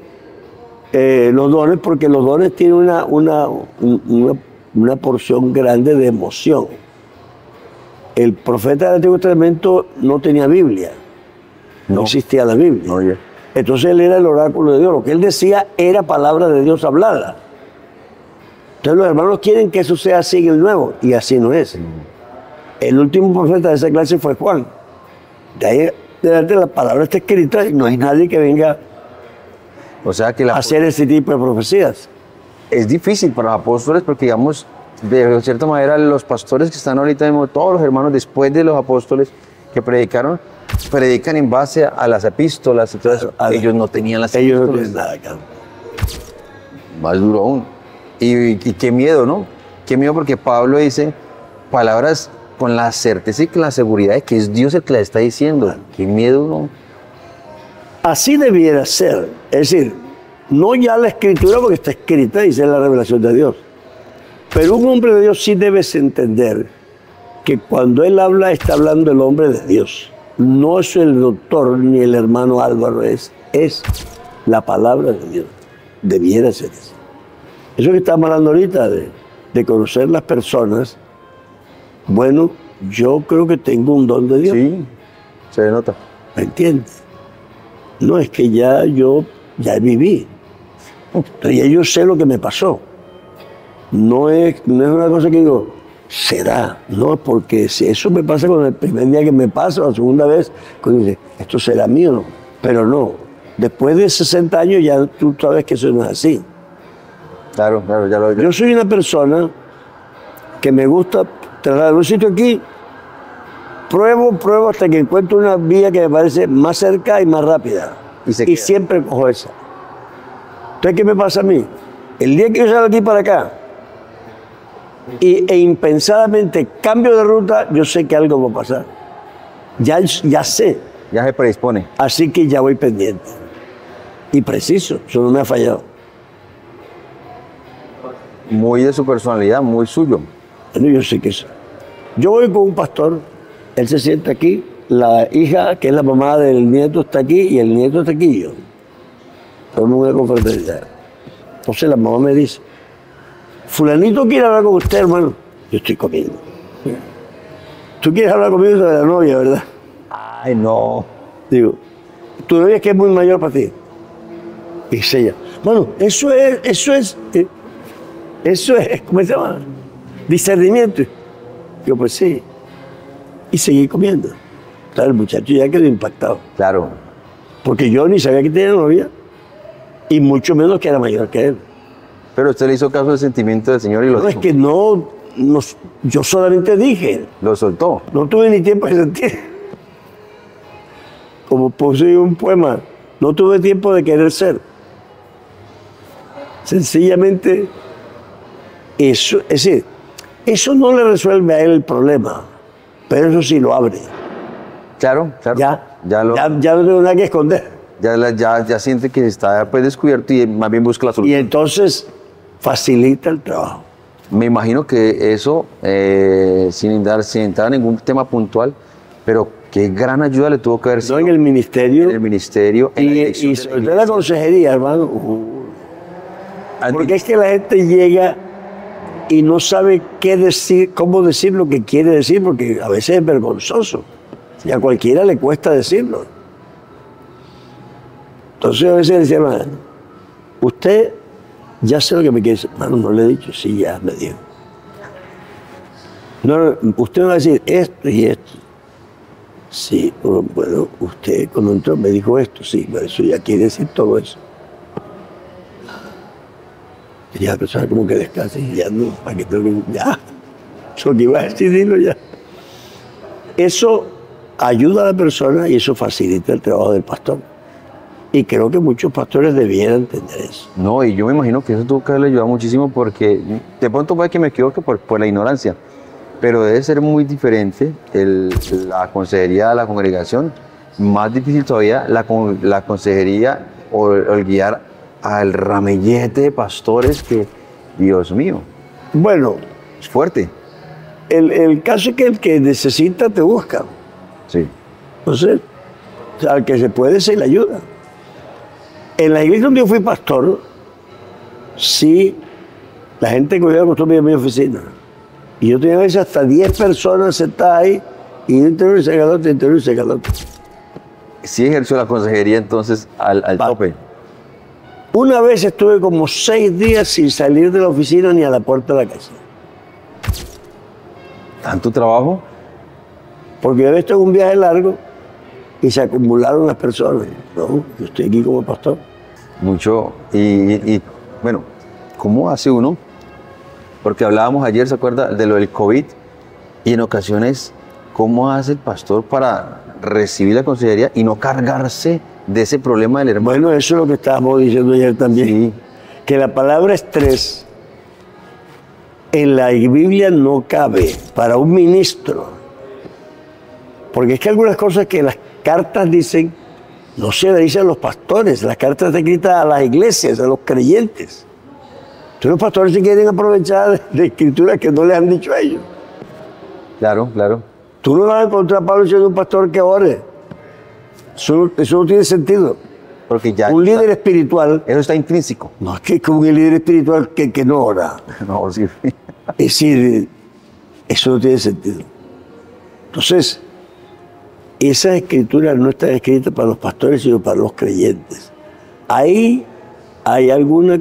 [SPEAKER 1] los dones, porque los dones tienen una porción grande de emoción. El profeta del Antiguo Testamento no tenía Biblia. No existía la Biblia.
[SPEAKER 2] Oye.
[SPEAKER 1] Entonces él era el oráculo de Dios. Lo que él decía era palabra de Dios hablada. Entonces los hermanos quieren que eso sea así en el Nuevo, y así no es. El último profeta de esa clase fue Juan. De ahí delante la palabra está escrita y no hay nadie que venga a hacer ese tipo de profecías.
[SPEAKER 2] Es difícil para los apóstoles porque, digamos, de cierta manera los pastores que están ahorita mismo, todos los hermanos después de los apóstoles que predican en base a las epístolas. Entonces, ellos no tenían las epístolas.
[SPEAKER 1] Ellos no tienen nada, claro.
[SPEAKER 2] Más duro aún. Y qué miedo, ¿no? Qué miedo, porque Pablo dice palabras con la certeza y con la seguridad de que es Dios el que las está diciendo. Claro. Qué miedo, ¿no?
[SPEAKER 1] Así debiera ser. Es decir, no ya la escritura, porque está escrita y es la revelación de Dios. Pero un hombre de Dios sí debes entender que cuando él habla, está hablando el hombre de Dios. No es el doctor ni el hermano Álvaro, es la palabra de Dios. Debiera ser eso. Eso que estamos hablando ahorita de conocer las personas, bueno, yo creo que tengo un don de Dios.
[SPEAKER 2] Sí, se nota.
[SPEAKER 1] ¿Me entiendes? No, es que ya viví. Entonces ya yo sé lo que me pasó. No es una cosa que digo, será. No, porque si eso me pasa con el primer día que me pasa, o la segunda vez, cuando dice, esto será mío, no. Pero no, después de 60 años ya tú sabes que eso no es así.
[SPEAKER 2] Claro, ya lo
[SPEAKER 1] Yo soy una persona que me gusta trasladar un sitio aquí, pruebo hasta que encuentro una vía que me parece más cerca y más rápida. Y siempre cojo esa. Entonces, ¿qué me pasa a mí? El día que yo salgo aquí para acá e impensadamente cambio de ruta, yo sé que algo va a pasar. Ya sé.
[SPEAKER 2] Ya se predispone.
[SPEAKER 1] Así que ya voy pendiente. Y preciso, eso no me ha fallado.
[SPEAKER 2] Muy de su personalidad, muy suyo.
[SPEAKER 1] Bueno, yo sé que eso. Yo voy con un pastor, él se sienta aquí, la hija, que es la mamá del nieto, está aquí y el nieto está aquí y yo. Somos una confraternidad. Entonces la mamá me dice, fulanito quiere hablar con usted, hermano. Yo estoy comiendo. Tú quieres hablar conmigo sobre la novia, ¿verdad?
[SPEAKER 2] Ay, no.
[SPEAKER 1] Digo, tu novia es que es muy mayor para ti. Dice ella, bueno, eso es, ¿cómo se llama? Discernimiento. Yo, pues sí. Y seguí comiendo. Claro, el muchacho ya quedó impactado.
[SPEAKER 2] Claro.
[SPEAKER 1] Porque yo ni sabía que tenía novia, y mucho menos que era mayor que él.
[SPEAKER 2] Pero usted le hizo caso del sentimiento del Señor y lo
[SPEAKER 1] dijo. Es que no, yo solamente dije.
[SPEAKER 2] Lo soltó.
[SPEAKER 1] No tuve ni tiempo de sentir. Como puse un poema, no tuve tiempo de querer ser. Sencillamente, eso, es decir, eso no le resuelve a él el problema, pero eso sí lo abre.
[SPEAKER 2] Claro.
[SPEAKER 1] Ya no tengo nada que esconder.
[SPEAKER 2] Ya siente que está pues, descubierto y más bien busca la solución.
[SPEAKER 1] Y entonces facilita el trabajo.
[SPEAKER 2] Me imagino que eso, sin entrar en ningún tema puntual, pero qué gran ayuda le tuvo que haber sido.
[SPEAKER 1] No, en el ministerio.
[SPEAKER 2] En el ministerio.
[SPEAKER 1] Y sobre todo en la consejería, hermano. Porque es que la gente llega y no sabe qué decir, cómo decir lo que quiere decir, porque a veces es vergonzoso. Y a cualquiera le cuesta decirlo. Entonces a veces decía, hermano, usted ya sé lo que me quiere decir. Hermano, no le he dicho, sí, ya me dijo. No, no, usted me va a decir esto y esto. Sí, bueno, usted cuando entró me dijo esto, sí, pero eso ya quiere decir todo eso. Y la persona como que descansa y ya no, para que tengo que, ya, eso que iba a decir, dilo ya. Eso ayuda a la persona y eso facilita el trabajo del pastor. Y creo que muchos pastores debieran entender eso.
[SPEAKER 2] No, y yo me imagino que eso tuvo que haberle ayudado muchísimo porque de pronto puede que me equivoque por la ignorancia, pero debe ser muy diferente la consejería de la congregación, más difícil todavía la consejería o el guiar al ramillete de pastores que, Dios mío,
[SPEAKER 1] Bueno,
[SPEAKER 2] es fuerte.
[SPEAKER 1] el caso es que el que necesita te busca.
[SPEAKER 2] Sí.
[SPEAKER 1] Entonces, al que se puede se le ayuda. En la iglesia donde yo fui pastor, sí, la gente cogía la costumbre de mi oficina. Y yo tenía a veces hasta 10 personas sentadas ahí, y yo interior y saca al otro, interior y saca al otro.
[SPEAKER 2] Sí ejerció la consejería entonces al tope.
[SPEAKER 1] Una vez estuve como 6 días sin salir de la oficina ni a la puerta de la casa.
[SPEAKER 2] ¿Tanto trabajo?
[SPEAKER 1] Porque yo estuve en un viaje largo y se acumularon las personas. No, yo estoy aquí como pastor.
[SPEAKER 2] Mucho. Y bueno, ¿cómo hace uno? Porque hablábamos ayer, ¿se acuerda? De lo del COVID. Y en ocasiones, ¿cómo hace el pastor para recibir la consejería y no cargarse de ese problema del hermano?
[SPEAKER 1] Bueno, eso es lo que estábamos diciendo ayer también.
[SPEAKER 2] Sí.
[SPEAKER 1] Que la palabra estrés en la Biblia no cabe para un ministro. Porque es que algunas cosas que las cartas dicen, no se le dicen a los pastores, las cartas están escritas a las iglesias, a los creyentes. Entonces los pastores se quieren aprovechar de escrituras que no les han dicho a ellos.
[SPEAKER 2] Claro, claro.
[SPEAKER 1] Tú no vas a encontrar a Pablo siendo un pastor que ore. Eso no tiene sentido.
[SPEAKER 2] Porque ya
[SPEAKER 1] Un líder espiritual,
[SPEAKER 2] eso está intrínseco.
[SPEAKER 1] no es que como un líder espiritual que no ora.
[SPEAKER 2] No, sí.
[SPEAKER 1] Es decir, eso no tiene sentido. Entonces, esas escrituras no están escritas para los pastores, sino para los creyentes. Ahí hay algún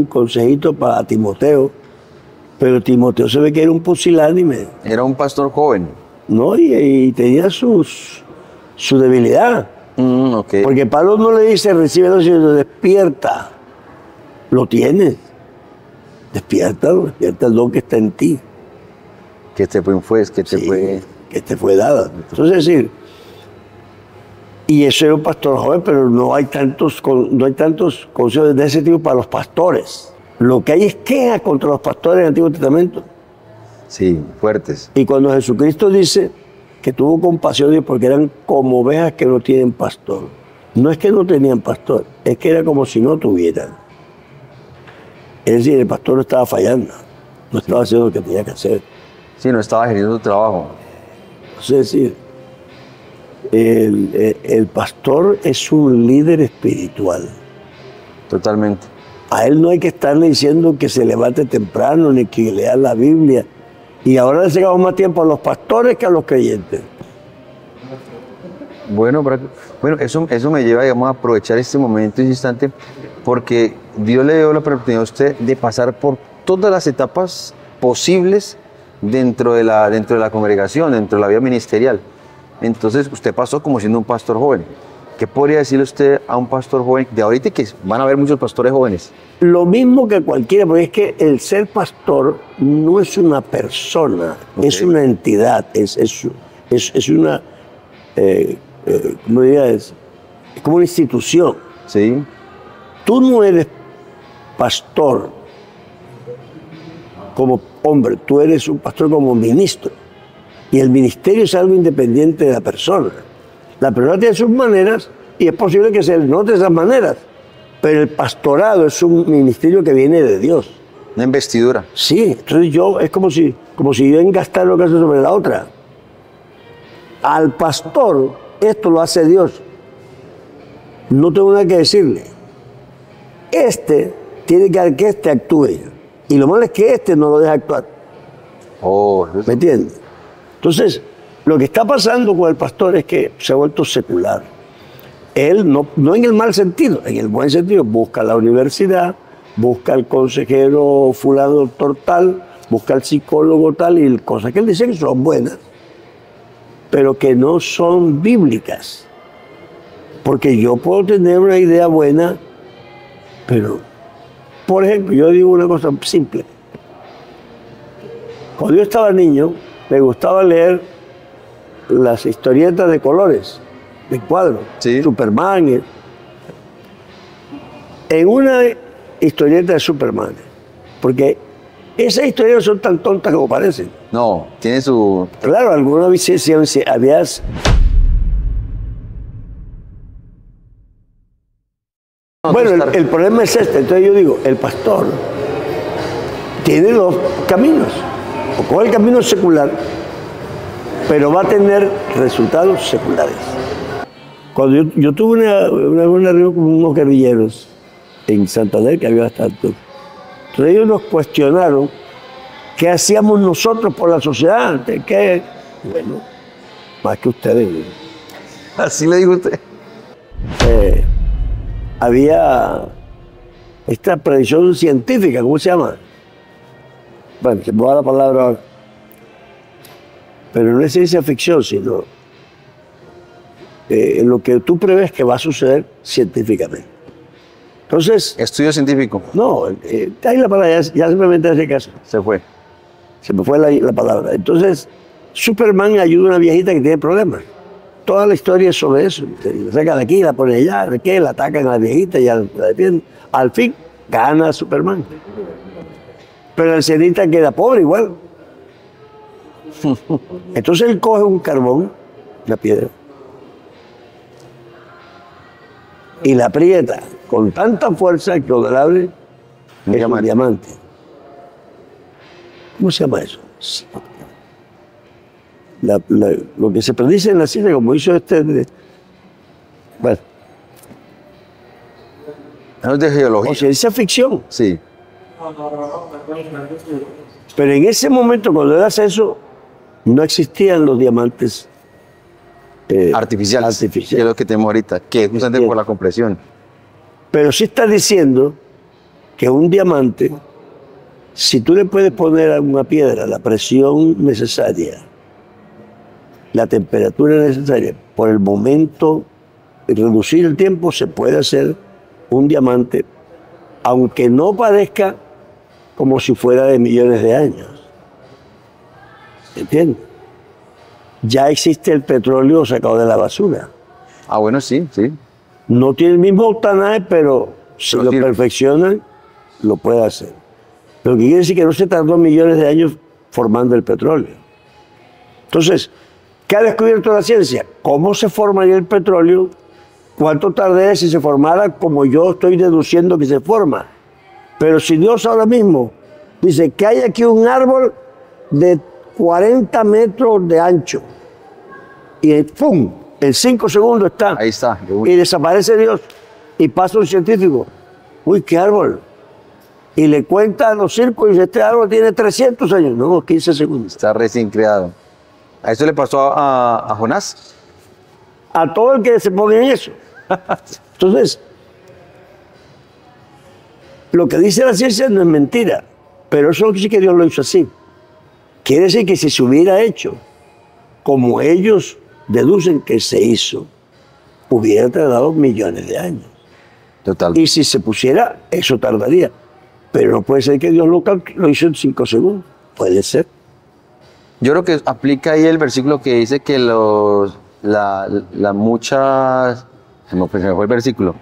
[SPEAKER 1] consejito para Timoteo, pero Timoteo se ve que era un pusilánime,
[SPEAKER 2] Era un pastor joven.
[SPEAKER 1] ¿no? Y tenía su debilidad.
[SPEAKER 2] Ok.
[SPEAKER 1] Porque Pablo no le dice recibe, sino despierta. Lo tienes. Despierta el don que está en ti.
[SPEAKER 2] Que te fue, que te
[SPEAKER 1] Sí,
[SPEAKER 2] fue.
[SPEAKER 1] que te fue dada. Entonces, es decir, y eso era un pastor joven, pero no hay tantos consejos de ese tipo para los pastores. Lo que hay es queja contra los pastores del Antiguo Testamento.
[SPEAKER 2] Sí, fuertes.
[SPEAKER 1] Y cuando Jesucristo dice que tuvo compasión de ellos porque eran como ovejas que no tienen pastor, no es que no tenían pastor, es que era como si no tuvieran. Es decir, el pastor no estaba fallando, no estaba haciendo lo que tenía que hacer.
[SPEAKER 2] Sí, no estaba ejerciendo su trabajo.
[SPEAKER 1] Es decir, el pastor es un líder espiritual.
[SPEAKER 2] Totalmente.
[SPEAKER 1] A él no hay que estarle diciendo que se levante temprano ni que lea la Biblia. Y ahora le sacamos más tiempo a los pastores que a los creyentes.
[SPEAKER 2] Bueno, eso me lleva, digamos, a aprovechar este momento, este instante, porque Dios le dio la oportunidad a usted de pasar por todas las etapas posibles dentro de la congregación, dentro de la vida ministerial. Entonces, usted pasó como siendo un pastor joven. ¿Qué podría decirle usted a un pastor joven de ahorita, que van a haber muchos pastores jóvenes?
[SPEAKER 1] Lo mismo que cualquiera, porque es que el ser pastor no es una persona,
[SPEAKER 2] Okay.
[SPEAKER 1] es una entidad, es una, ¿cómo diría? Es como una institución.
[SPEAKER 2] Sí.
[SPEAKER 1] Tú no eres pastor como hombre, tú eres un pastor como ministro. Y el ministerio es algo independiente de la persona. La persona tiene sus maneras y es posible que se le note esas maneras, pero el pastorado es un ministerio que viene de Dios.
[SPEAKER 2] Una investidura.
[SPEAKER 1] Sí, entonces es como si yo engastara lo que hace sobre la otra. Al pastor esto lo hace Dios. No tengo nada que decirle. Tiene que este actúe. Y lo malo es que no lo deja actuar.
[SPEAKER 2] Oh,
[SPEAKER 1] ¿Me entiendes? Entonces, lo que está pasando con el pastor es que se ha vuelto secular. Él, no en el mal sentido, en el buen sentido, busca la universidad, busca al consejero fulano doctor tal, busca al psicólogo tal, y cosas que él dice que son buenas, pero que no son bíblicas. Porque yo puedo tener una idea buena, pero, por ejemplo, yo digo una cosa simple. Cuando yo estaba niño, me gustaba leer las historietas de colores, de cuadros,
[SPEAKER 2] Sí.
[SPEAKER 1] Superman. En una historieta de Superman, porque esas historias son tan tontas como parecen.
[SPEAKER 2] No, tiene su...
[SPEAKER 1] Claro, alguna vez había... Bueno, el problema es este. Entonces yo digo, el pastor tiene dos caminos. O coge el camino secular, pero va a tener resultados seculares. Cuando yo tuve una reunión con unos guerrilleros en Santander, que había bastante, entonces ellos nos cuestionaron qué hacíamos nosotros por la sociedad. ¿Qué? Bueno, más que ustedes.
[SPEAKER 2] Así le digo a usted.
[SPEAKER 1] Había esta predicción científica, ¿cómo se llama? Bueno, se me va la palabra ahora. Pero no es ciencia ficción, sino lo que tú prevés que va a suceder científicamente. Entonces...
[SPEAKER 2] Estudio científico.
[SPEAKER 1] No, ahí la palabra ya simplemente hace caso.
[SPEAKER 2] Se fue.
[SPEAKER 1] Se me fue la palabra. Entonces, Superman ayuda a una viejita que tiene problemas. Toda la historia es sobre eso. La saca de aquí, la pone allá, de qué, la atacan a la viejita y la defienden. Al fin, gana Superman. Pero la ancianita queda pobre igual. Entonces él coge un carbón, una piedra, y la aprieta con tanta fuerza que cuando la abre es un diamante. ¿Cómo se llama eso? Lo que se predice en la ciencia, como hizo bueno.
[SPEAKER 2] No es de geología.
[SPEAKER 1] O ciencia ficción.
[SPEAKER 2] Sí.
[SPEAKER 1] Pero en ese momento, cuando él hace eso, no existían los diamantes
[SPEAKER 2] Artificiales. Que es lo que tenemos ahorita, que es justamente por la compresión.
[SPEAKER 1] Pero sí está diciendo que un diamante, si tú le puedes poner a una piedra la presión necesaria, la temperatura necesaria, por el momento, reducir el tiempo, se puede hacer un diamante, aunque no parezca como si fuera de millones de años. ¿Entiendes? Ya existe el petróleo sacado de la basura.
[SPEAKER 2] Ah, bueno, sí, sí.
[SPEAKER 1] No tiene el mismo octanaje, pero si lo perfeccionan, lo puede hacer. Pero que quiere decir que no se tardó millones de años formando el petróleo. Entonces, ¿qué ha descubierto la ciencia? ¿Cómo se formaría el petróleo? ¿Cuánto tardaría si se formara como yo estoy deduciendo que se forma? Pero si Dios ahora mismo dice que hay aquí un árbol de 40 metros de ancho y ¡pum! En 5 segundos está.
[SPEAKER 2] Ahí está.
[SPEAKER 1] Y desaparece Dios y pasa un científico. Uy, ¿qué árbol? Y le cuenta a los circos y dice, este árbol tiene 300 años. No, 15 segundos.
[SPEAKER 2] Está recién creado. ¿A eso le pasó a Jonás?
[SPEAKER 1] A todo el que se pone en eso. Entonces, lo que dice la ciencia no es mentira, pero eso sí que Dios lo hizo así. Quiere decir que si se hubiera hecho como ellos deducen que se hizo, hubiera tardado millones de años.
[SPEAKER 2] Total.
[SPEAKER 1] Y si se pusiera, eso tardaría. Pero no puede ser que Dios lo hizo en 5 segundos. Puede ser.
[SPEAKER 2] Yo creo que aplica ahí el versículo que dice que la mucha... Se me fue el versículo.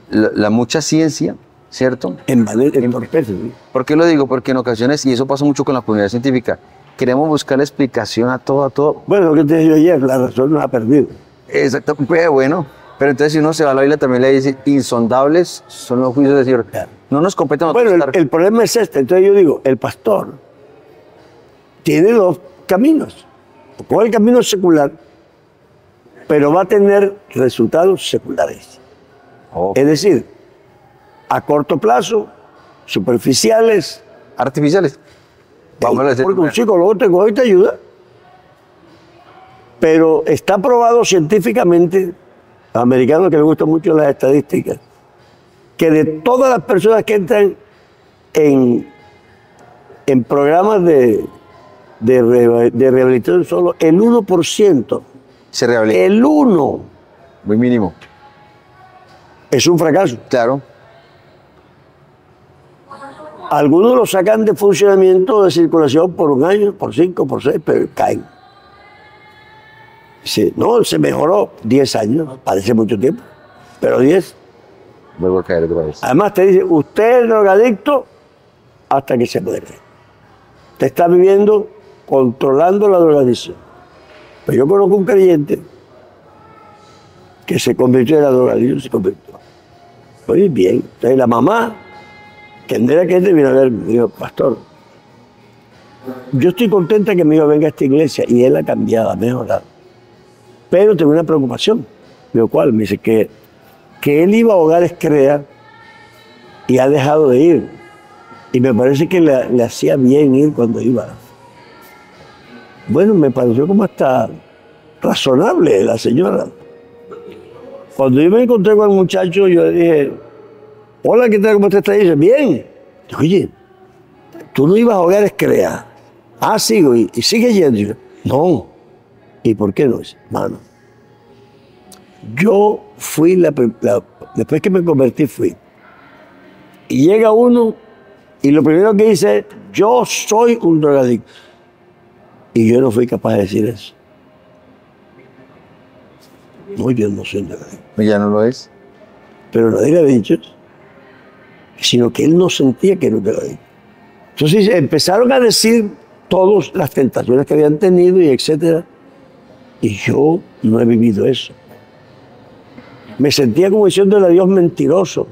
[SPEAKER 2] La mucha ciencia, ¿cierto?
[SPEAKER 1] Entorpece.
[SPEAKER 2] ¿Por qué lo digo? Porque en ocasiones, y eso pasa mucho con la comunidad científica, queremos buscar la explicación a todo.
[SPEAKER 1] Bueno, lo que te dije yo ayer, la razón nos ha perdido.
[SPEAKER 2] Exacto, pues bueno. Pero entonces si uno se va a la Biblia también le dice, insondables son los juicios de Dios.
[SPEAKER 1] Claro.
[SPEAKER 2] No nos compete a
[SPEAKER 1] Bueno, el problema es este. Entonces yo digo, el pastor tiene dos caminos. Coge el camino secular, pero va a tener resultados seculares. Es decir, a corto plazo, superficiales.
[SPEAKER 2] Artificiales. Vamos a decir.
[SPEAKER 1] Porque un psicólogo te coge y te ayuda. Pero está probado científicamente, a los americanos que les gustan mucho las estadísticas, que de todas las personas que entran en en programas de rehabilitación solo el 1%.
[SPEAKER 2] Se rehabilita.
[SPEAKER 1] El 1
[SPEAKER 2] Muy mínimo.
[SPEAKER 1] es un fracaso.
[SPEAKER 2] Claro.
[SPEAKER 1] Algunos lo sacan de funcionamiento de circulación por 1 año, por 5, por 6, pero caen. Sí, no, se mejoró 10 años, parece mucho tiempo, pero 10.
[SPEAKER 2] Vuelvo a caer otra vez.
[SPEAKER 1] Además te dice, usted es drogadicto hasta que se muere. Te está viviendo controlando la drogadicción. Pero yo conozco un creyente que se convirtió en la drogadicción, se convirtió. Oye, bien. Entonces la mamá, que era que vino a ver, me dijo, pastor, yo estoy contenta que mi hijo venga a esta iglesia y él ha cambiado, ha mejorado. Pero tengo una preocupación. Digo, ¿cuál? Me dice que él iba a Hogares Crea y ha dejado de ir. Y me parece que le hacía bien ir cuando iba. Bueno, me pareció como hasta razonable la señora. Cuando yo me encontré con el muchacho, yo le dije, hola, ¿qué tal? ¿Cómo te está? Y dice, bien. Oye, tú no ibas a Hogares Crea. Ah, sigo. ¿Y sigues yendo? Y yo, no. ¿Y por qué no? Dice, mano, yo fui después que me convertí, fui. Y llega uno y lo primero que dice es, yo soy un drogadicto. Y yo no fui capaz de decir eso. No, yo no soy un drogadicto.
[SPEAKER 2] Ya no lo es.
[SPEAKER 1] Pero nadie le ha dicho eso. Sino que él no sentía que era un drogadicto. Entonces empezaron a decir todas las tentaciones que habían tenido y etcétera. Y yo no he vivido eso. Me sentía como diciéndole a Dios mentiroso.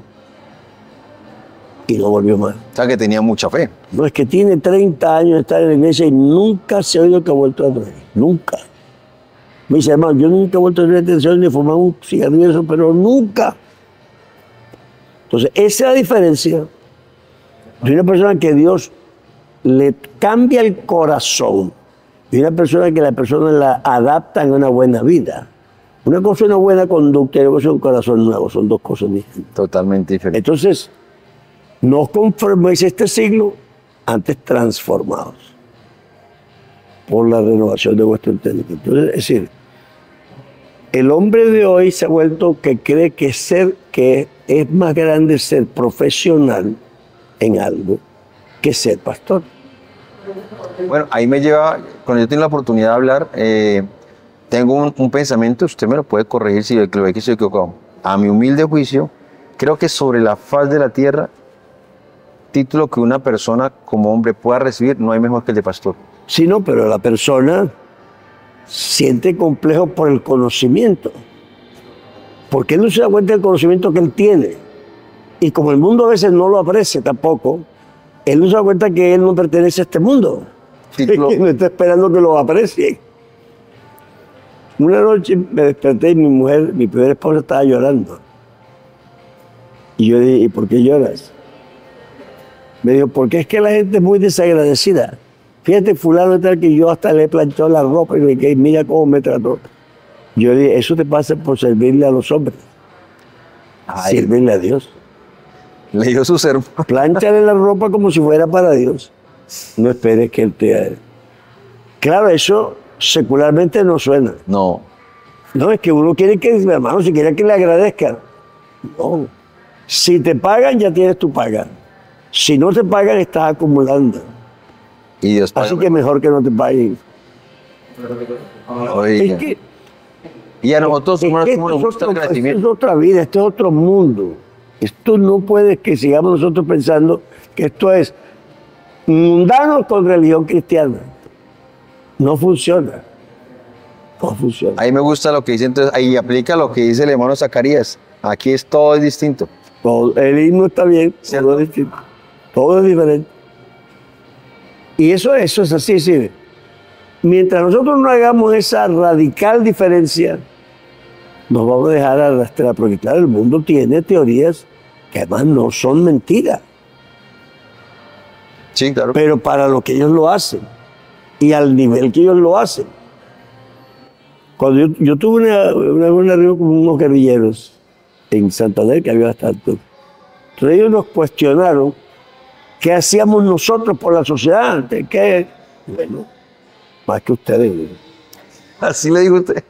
[SPEAKER 1] Y no volvió más.
[SPEAKER 2] O sea que tenía mucha fe.
[SPEAKER 1] No, es que tiene 30 años de estar en la iglesia y nunca se ha oído que ha vuelto a drogar. Nunca. Me dice, hermano, yo nunca he vuelto a tener atención ni a fumar un cigarrillo, eso, pero nunca. Entonces, esa es la diferencia de una persona que Dios le cambia el corazón y una persona que la persona la adapta en una buena vida. Una cosa es una buena conducta y otra cosa es un corazón nuevo, son dos cosas distintas.
[SPEAKER 2] Totalmente diferente.
[SPEAKER 1] Entonces, no os conforméis este siglo, antes transformados por la renovación de vuestro entendimiento. Entonces, es decir, el hombre de hoy se ha vuelto que cree que es más grande ser profesional en algo que ser pastor.
[SPEAKER 2] Bueno, ahí me lleva, cuando yo tengo la oportunidad de hablar, tengo un pensamiento, usted me lo puede corregir si lo ve que estoy equivocado. A mi humilde juicio, creo que sobre la faz de la tierra, título que una persona como hombre pueda recibir, no hay mejor que el de pastor.
[SPEAKER 1] Sí, no, pero la persona siente complejo por el conocimiento. Porque él no se da cuenta del conocimiento que él tiene. Y como el mundo a veces no lo aprecia tampoco, él no se da cuenta que él no pertenece a este mundo.
[SPEAKER 2] Título.
[SPEAKER 1] No está esperando que lo aprecien. Una noche me desperté y mi primera esposa estaba llorando. Y yo dije, ¿y por qué lloras? Me dijo, porque es que la gente es muy desagradecida. Fíjate, fulano tal que yo hasta le he planchado la ropa y que mira cómo me trató. Yo le dije, eso te pasa por servirle a los hombres.
[SPEAKER 2] Ay.
[SPEAKER 1] Servirle a Dios.
[SPEAKER 2] Le dio su sermón.
[SPEAKER 1] Plánchale la ropa como si fuera para Dios. No esperes que Él te... Claro, eso secularmente no suena.
[SPEAKER 2] No.
[SPEAKER 1] No, es que uno quiere que, hermano, si quiere que le agradezcan. No. Si te pagan, ya tienes tu paga. Si no te pagan, estás acumulando.
[SPEAKER 2] Y Dios paga.
[SPEAKER 1] Así que mejor que no te paguen.
[SPEAKER 2] Oiga.
[SPEAKER 1] Es que,
[SPEAKER 2] Y a nosotros, hermanos, como nos gusta el
[SPEAKER 1] esto es
[SPEAKER 2] crecimiento.
[SPEAKER 1] otra vida, esto es otro mundo. Esto no puede que sigamos nosotros pensando que esto es mundano con religión cristiana. No funciona. No funciona.
[SPEAKER 2] Ahí me gusta lo que dice, entonces ahí aplica lo que dice el hermano Zacarías. Aquí todo es distinto.
[SPEAKER 1] El himno está bien,
[SPEAKER 2] ¿Cierto?
[SPEAKER 1] todo es distinto. Todo es diferente. Y eso es así, sí. Mientras nosotros no hagamos esa radical diferencia, nos vamos a dejar arrastrar, porque claro, el mundo tiene teorías que además no son mentiras,
[SPEAKER 2] Sí, claro.
[SPEAKER 1] pero para lo que ellos lo hacen y al nivel que ellos lo hacen. Cuando yo tuve una reunión con unos guerrilleros en Santander, que había bastante, entonces ellos nos cuestionaron ¿Qué hacíamos nosotros por la sociedad? ¿Qué? Bueno, más que ustedes.
[SPEAKER 2] Así le digo a usted.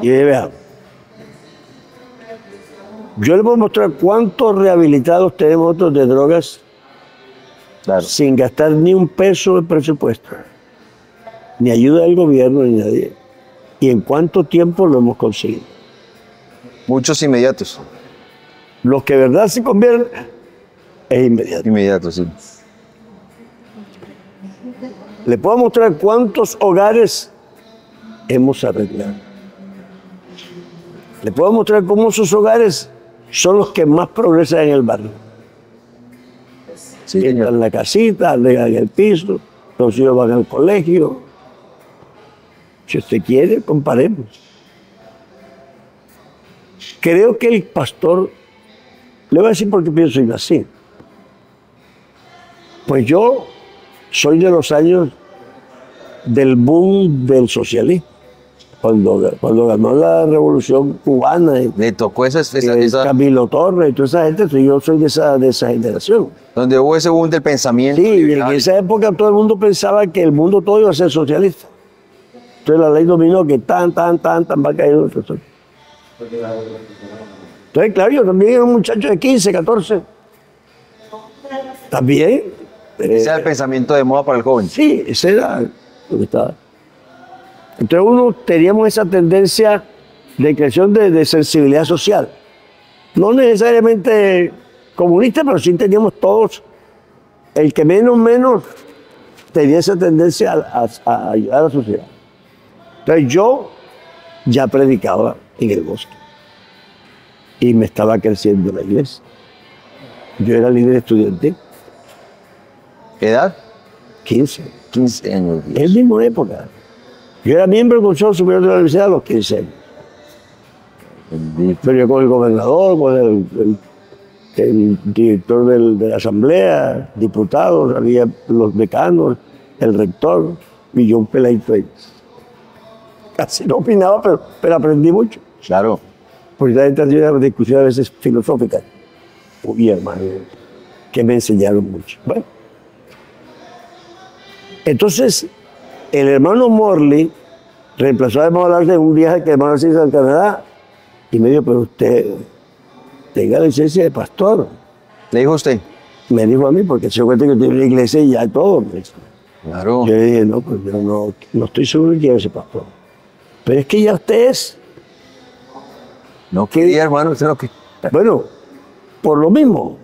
[SPEAKER 1] Y vean, yo les voy a mostrar cuántos rehabilitados tenemos nosotros de drogas
[SPEAKER 2] Claro.
[SPEAKER 1] sin gastar ni un peso de presupuesto, ni ayuda del gobierno, ni nadie. ¿Y en cuánto tiempo lo hemos conseguido?
[SPEAKER 2] Muchos inmediatos.
[SPEAKER 1] Lo que de verdad se convierte es inmediato.
[SPEAKER 2] Inmediatos, sí.
[SPEAKER 1] Le puedo mostrar cuántos hogares hemos arreglado. Le puedo mostrar cómo esos hogares son los que más progresan en el barrio.
[SPEAKER 2] Sí,
[SPEAKER 1] Entran
[SPEAKER 2] señor.
[SPEAKER 1] en la casita, arreglan el piso, los hijos van al colegio. Si usted quiere, comparemos. Creo que el pastor, le voy a decir por qué pienso yo así. Pues yo soy de los años del boom del socialismo. Cuando ganó la revolución cubana,
[SPEAKER 2] Le tocó
[SPEAKER 1] Camilo Torres y toda esa gente, yo soy de esa generación.
[SPEAKER 2] donde hubo ese boom del pensamiento.
[SPEAKER 1] Sí, y en
[SPEAKER 2] liberal.
[SPEAKER 1] esa época todo el mundo pensaba que el mundo todo iba a ser socialista. Entonces la ley dominó que tan va a caer el otro. Entonces, claro, yo también era un muchacho de 15, 14. También.
[SPEAKER 2] Ese era el pensamiento de moda para el joven.
[SPEAKER 1] Sí, ese era lo que estaba. Entonces teníamos esa tendencia de creación de sensibilidad social. No necesariamente comunista, pero sí teníamos todos, el que menos tenía esa tendencia a ayudar a la sociedad. Entonces yo ya predicaba en el bosque y me estaba creciendo la iglesia. Yo era líder estudiantil,
[SPEAKER 2] ¿Edad?
[SPEAKER 1] 15.
[SPEAKER 2] 15 años.
[SPEAKER 1] Es la misma época. Yo era miembro del Consejo Superior de la Universidad a los 15 años.
[SPEAKER 2] Bendito.
[SPEAKER 1] Pero yo con el gobernador, con el director de la asamblea, diputados, había los decanos, el rector, y yo un peladito ahí. Casi no opinaba, pero aprendí mucho.
[SPEAKER 2] Claro.
[SPEAKER 1] Porque la gente hacía una discusión a veces filosófica. Uy, hermano, que me enseñaron mucho. Bueno. Entonces, el hermano Morley reemplazó a hermano Larsen en un viaje que el hermano se hizo al Canadá y me dijo, pero usted tenga licencia de pastor.
[SPEAKER 2] ¿Le dijo usted?
[SPEAKER 1] Me dijo a mí, porque se cuenta que tiene una iglesia y ya todo.
[SPEAKER 2] Claro.
[SPEAKER 1] Yo le dije, no, pues yo no estoy seguro de quiero ser pastor. Pero es que ya usted es.
[SPEAKER 2] No quería, hermano, usted no que.
[SPEAKER 1] Bueno, por lo mismo.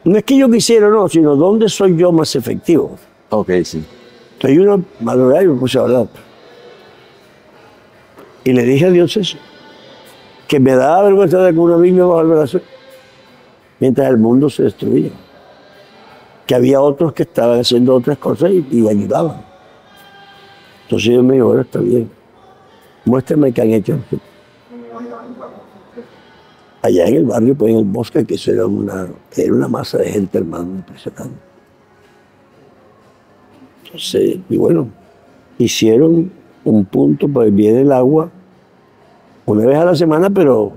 [SPEAKER 1] No es que yo quisiera o no, sino dónde soy yo más efectivo.
[SPEAKER 2] Ok, sí.
[SPEAKER 1] Entonces yo madrugada y me puse a hablar. Y le dije a Dios eso. Que me daba vergüenza de que una Biblia bajo el brazo mientras el mundo se destruía. Que había otros que estaban haciendo otras cosas y ayudaban. Entonces yo me dijo, bueno, está bien. Muéstrame qué han hecho. Allá en el barrio, pues en el bosque, que eso era una masa de gente, hermano, impresionante. Entonces, y bueno, hicieron un punto, pues viene el agua una vez a la semana, pero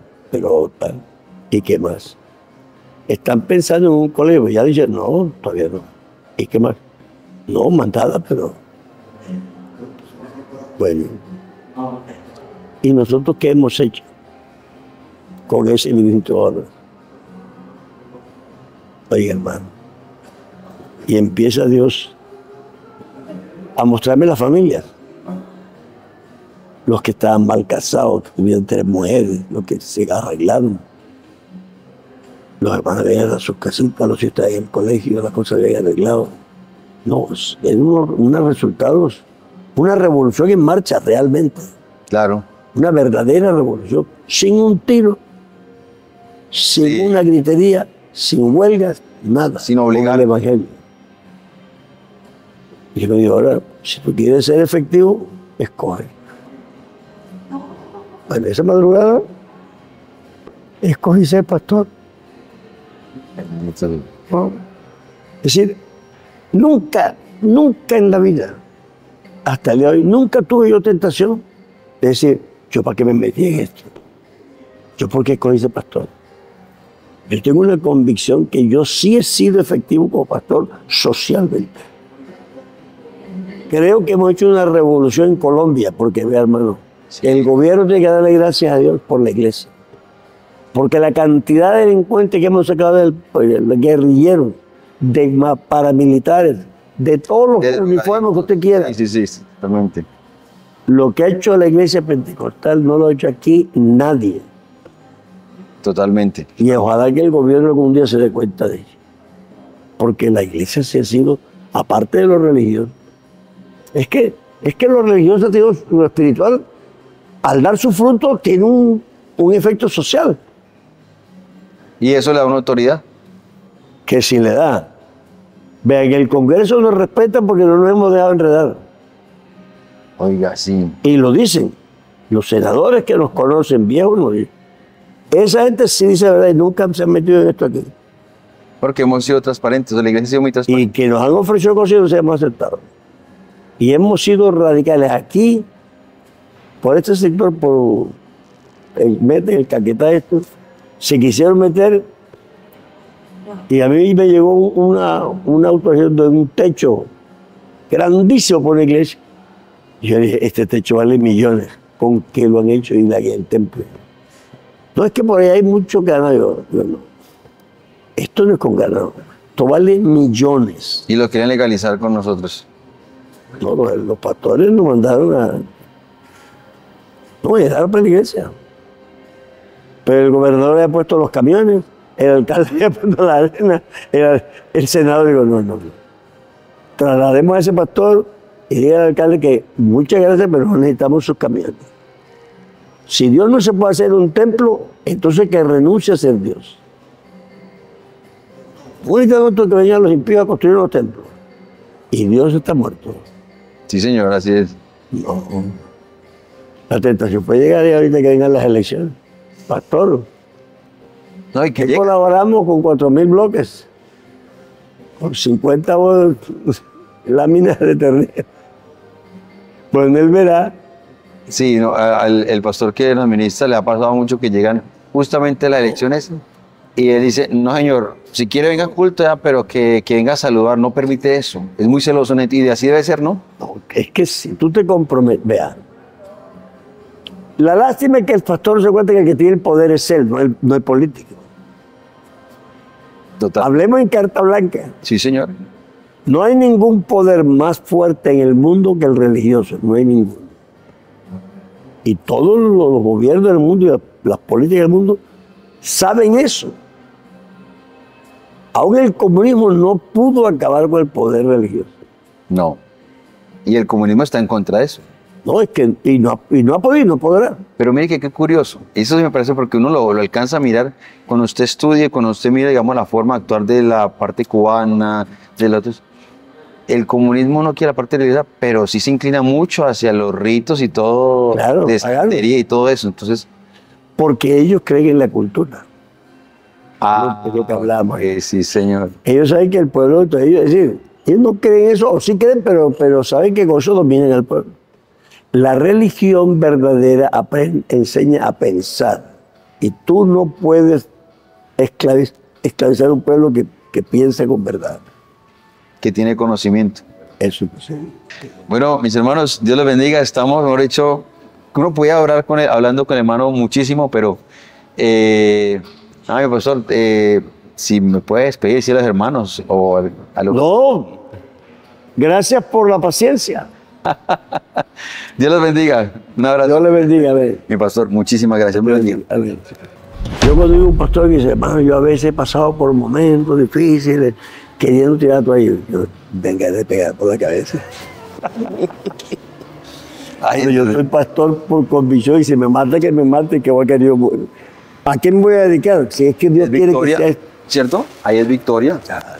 [SPEAKER 1] ¿y qué más? Están pensando en un colegio, ya dicen, no, todavía no. ¿Y qué más? No, mandada, pero bueno. ¿Y nosotros qué hemos hecho con ese ministro ahora? Oiga, hermano. Y empieza Dios a mostrarme las familias. Los que estaban mal casados, que tuvieron 3 mujeres, los que se arreglaron. Los hermanos venían a sus casitas, los hijos estaban en el colegio, las cosas habían arreglado. No, eran unos resultados, una revolución en marcha realmente.
[SPEAKER 2] Claro.
[SPEAKER 1] Una verdadera revolución, sin un tiro, sin una gritería, sin huelgas, nada.
[SPEAKER 2] Sin obligar.
[SPEAKER 1] Con el evangelio. Y yo me digo, ahora, si tú quieres ser efectivo, escoge. Bueno, esa madrugada, escogí ser pastor. ¿No? Es decir, nunca en la vida, hasta el día de hoy, nunca tuve yo tentación de decir, yo para qué me metí en esto, yo por qué escogí ser pastor. Yo tengo una convicción que yo sí he sido efectivo como pastor socialmente. Creo que hemos hecho una revolución en Colombia, porque, vea, hermano, el gobierno tiene que darle gracias a Dios por la iglesia. Porque la cantidad de delincuentes que hemos sacado del guerrilleros, de paramilitares, de todos los uniformes que usted quiera.
[SPEAKER 2] Sí, totalmente.
[SPEAKER 1] Lo que ha hecho la iglesia pentecostal no lo ha hecho aquí nadie.
[SPEAKER 2] Totalmente.
[SPEAKER 1] Y ojalá que el gobierno algún día se dé cuenta de ello. Porque la iglesia sí ha sido, aparte de lo religioso, es que lo religioso, lo espiritual, al dar su fruto, tiene un efecto social.
[SPEAKER 2] ¿Y eso le da una autoridad?
[SPEAKER 1] Que si le da. Vean, en el Congreso nos respetan porque no nos hemos dejado enredar.
[SPEAKER 2] Oiga, sí.
[SPEAKER 1] Y lo dicen. Los senadores que nos conocen viejos nos dicen. Esa gente sí dice la verdad y nunca se han metido en esto aquí.
[SPEAKER 2] Porque hemos sido transparentes, la iglesia ha sido muy transparente.
[SPEAKER 1] Y que nos han ofrecido cosas y nos hemos aceptado. Y hemos sido radicales aquí, por este sector, por el Mete, el Caquetá, esto, se quisieron meter y a mí me llegó una autorización de un techo grandísimo por la iglesia. Y yo dije, este techo vale millones, ¿con qué lo han hecho? Y el templo. No es que por ahí hay mucho ganado, yo no. Esto no es con ganado, esto vale millones.
[SPEAKER 2] Y lo quieren legalizar con nosotros.
[SPEAKER 1] No, los pastores nos mandaron a... No, llegaron para la iglesia. Pero el gobernador había puesto los camiones, el alcalde había puesto la arena, el senador dijo, no. Traslademos a ese pastor y diga al alcalde que muchas gracias, pero no necesitamos sus camiones. Si Dios no se puede hacer un templo, entonces que renuncie a ser Dios. Únicamente que vengan los impíos a construir los templos. Y Dios está muerto.
[SPEAKER 2] Sí, señor, así es.
[SPEAKER 1] No. La tentación puede llegar y ahorita que vengan las elecciones. Pastor,
[SPEAKER 2] No, y que
[SPEAKER 1] ¿qué colaboramos con 4.000 bloques? Con 50 láminas de ternera. Pues él verá.
[SPEAKER 2] Sí, no, el pastor que nos administra le ha pasado mucho que llegan justamente las elecciones y él dice, no señor, si quiere venga a culto, ya, pero que venga a saludar, no permite eso. Es muy celoso y así debe ser, ¿no?
[SPEAKER 1] No, es que si tú te comprometes, vea, la lástima es que el pastor se cuenta que el que tiene el poder es él, no el político.
[SPEAKER 2] Total.
[SPEAKER 1] Hablemos en carta blanca.
[SPEAKER 2] Sí, señor.
[SPEAKER 1] No hay ningún poder más fuerte en el mundo que el religioso, no hay ninguno. Y todos los gobiernos del mundo y las políticas del mundo saben eso. Aún el comunismo no pudo acabar con el poder religioso.
[SPEAKER 2] No. Y el comunismo está en contra de eso.
[SPEAKER 1] No, es que y no ha podido, no podrá.
[SPEAKER 2] Pero mire que qué curioso. Eso sí me parece porque uno lo alcanza a mirar cuando usted estudia, cuando usted mira, digamos, la forma de actuar de la parte cubana, de los otros. El comunismo no quiere la parte de la iglesia, pero sí se inclina mucho hacia los ritos y todo,
[SPEAKER 1] Claro,
[SPEAKER 2] de santería y todo eso. Entonces,
[SPEAKER 1] Porque ellos creen en la cultura.
[SPEAKER 2] es
[SPEAKER 1] lo que hablamos.
[SPEAKER 2] sí, señor.
[SPEAKER 1] Ellos saben que el pueblo, es decir, ellos no creen eso, o sí creen, pero saben que con eso dominan al pueblo. La religión verdadera enseña a pensar. Y tú no puedes esclavizar a un pueblo que piensa con verdad.
[SPEAKER 2] Que tiene conocimiento.
[SPEAKER 1] Eso es posible.
[SPEAKER 2] Bueno, mis hermanos, Dios los bendiga. Estamos, mejor dicho, uno podía hablar hablando con el hermano muchísimo, pero, mi pastor, si me puedes despedir, decir a los hermanos o a los...
[SPEAKER 1] No, gracias por la paciencia.
[SPEAKER 2] Dios los bendiga. Un abrazo.
[SPEAKER 1] Dios le bendiga. A ver.
[SPEAKER 2] Mi pastor, muchísimas gracias. Dios los bendiga.
[SPEAKER 1] A ver. Yo cuando digo un pastor que dice, hermano, yo a veces he pasado por momentos difíciles, queriendo tirar todo ahí, yo venga de pegar por la cabeza. Ay, yo soy pastor por convicción y si me mata, que me mate, que voy a querer. ¿A quién me voy a dedicar? Si es que Dios quiere que sea...
[SPEAKER 2] ¿Cierto? Ahí es victoria.
[SPEAKER 1] Ya.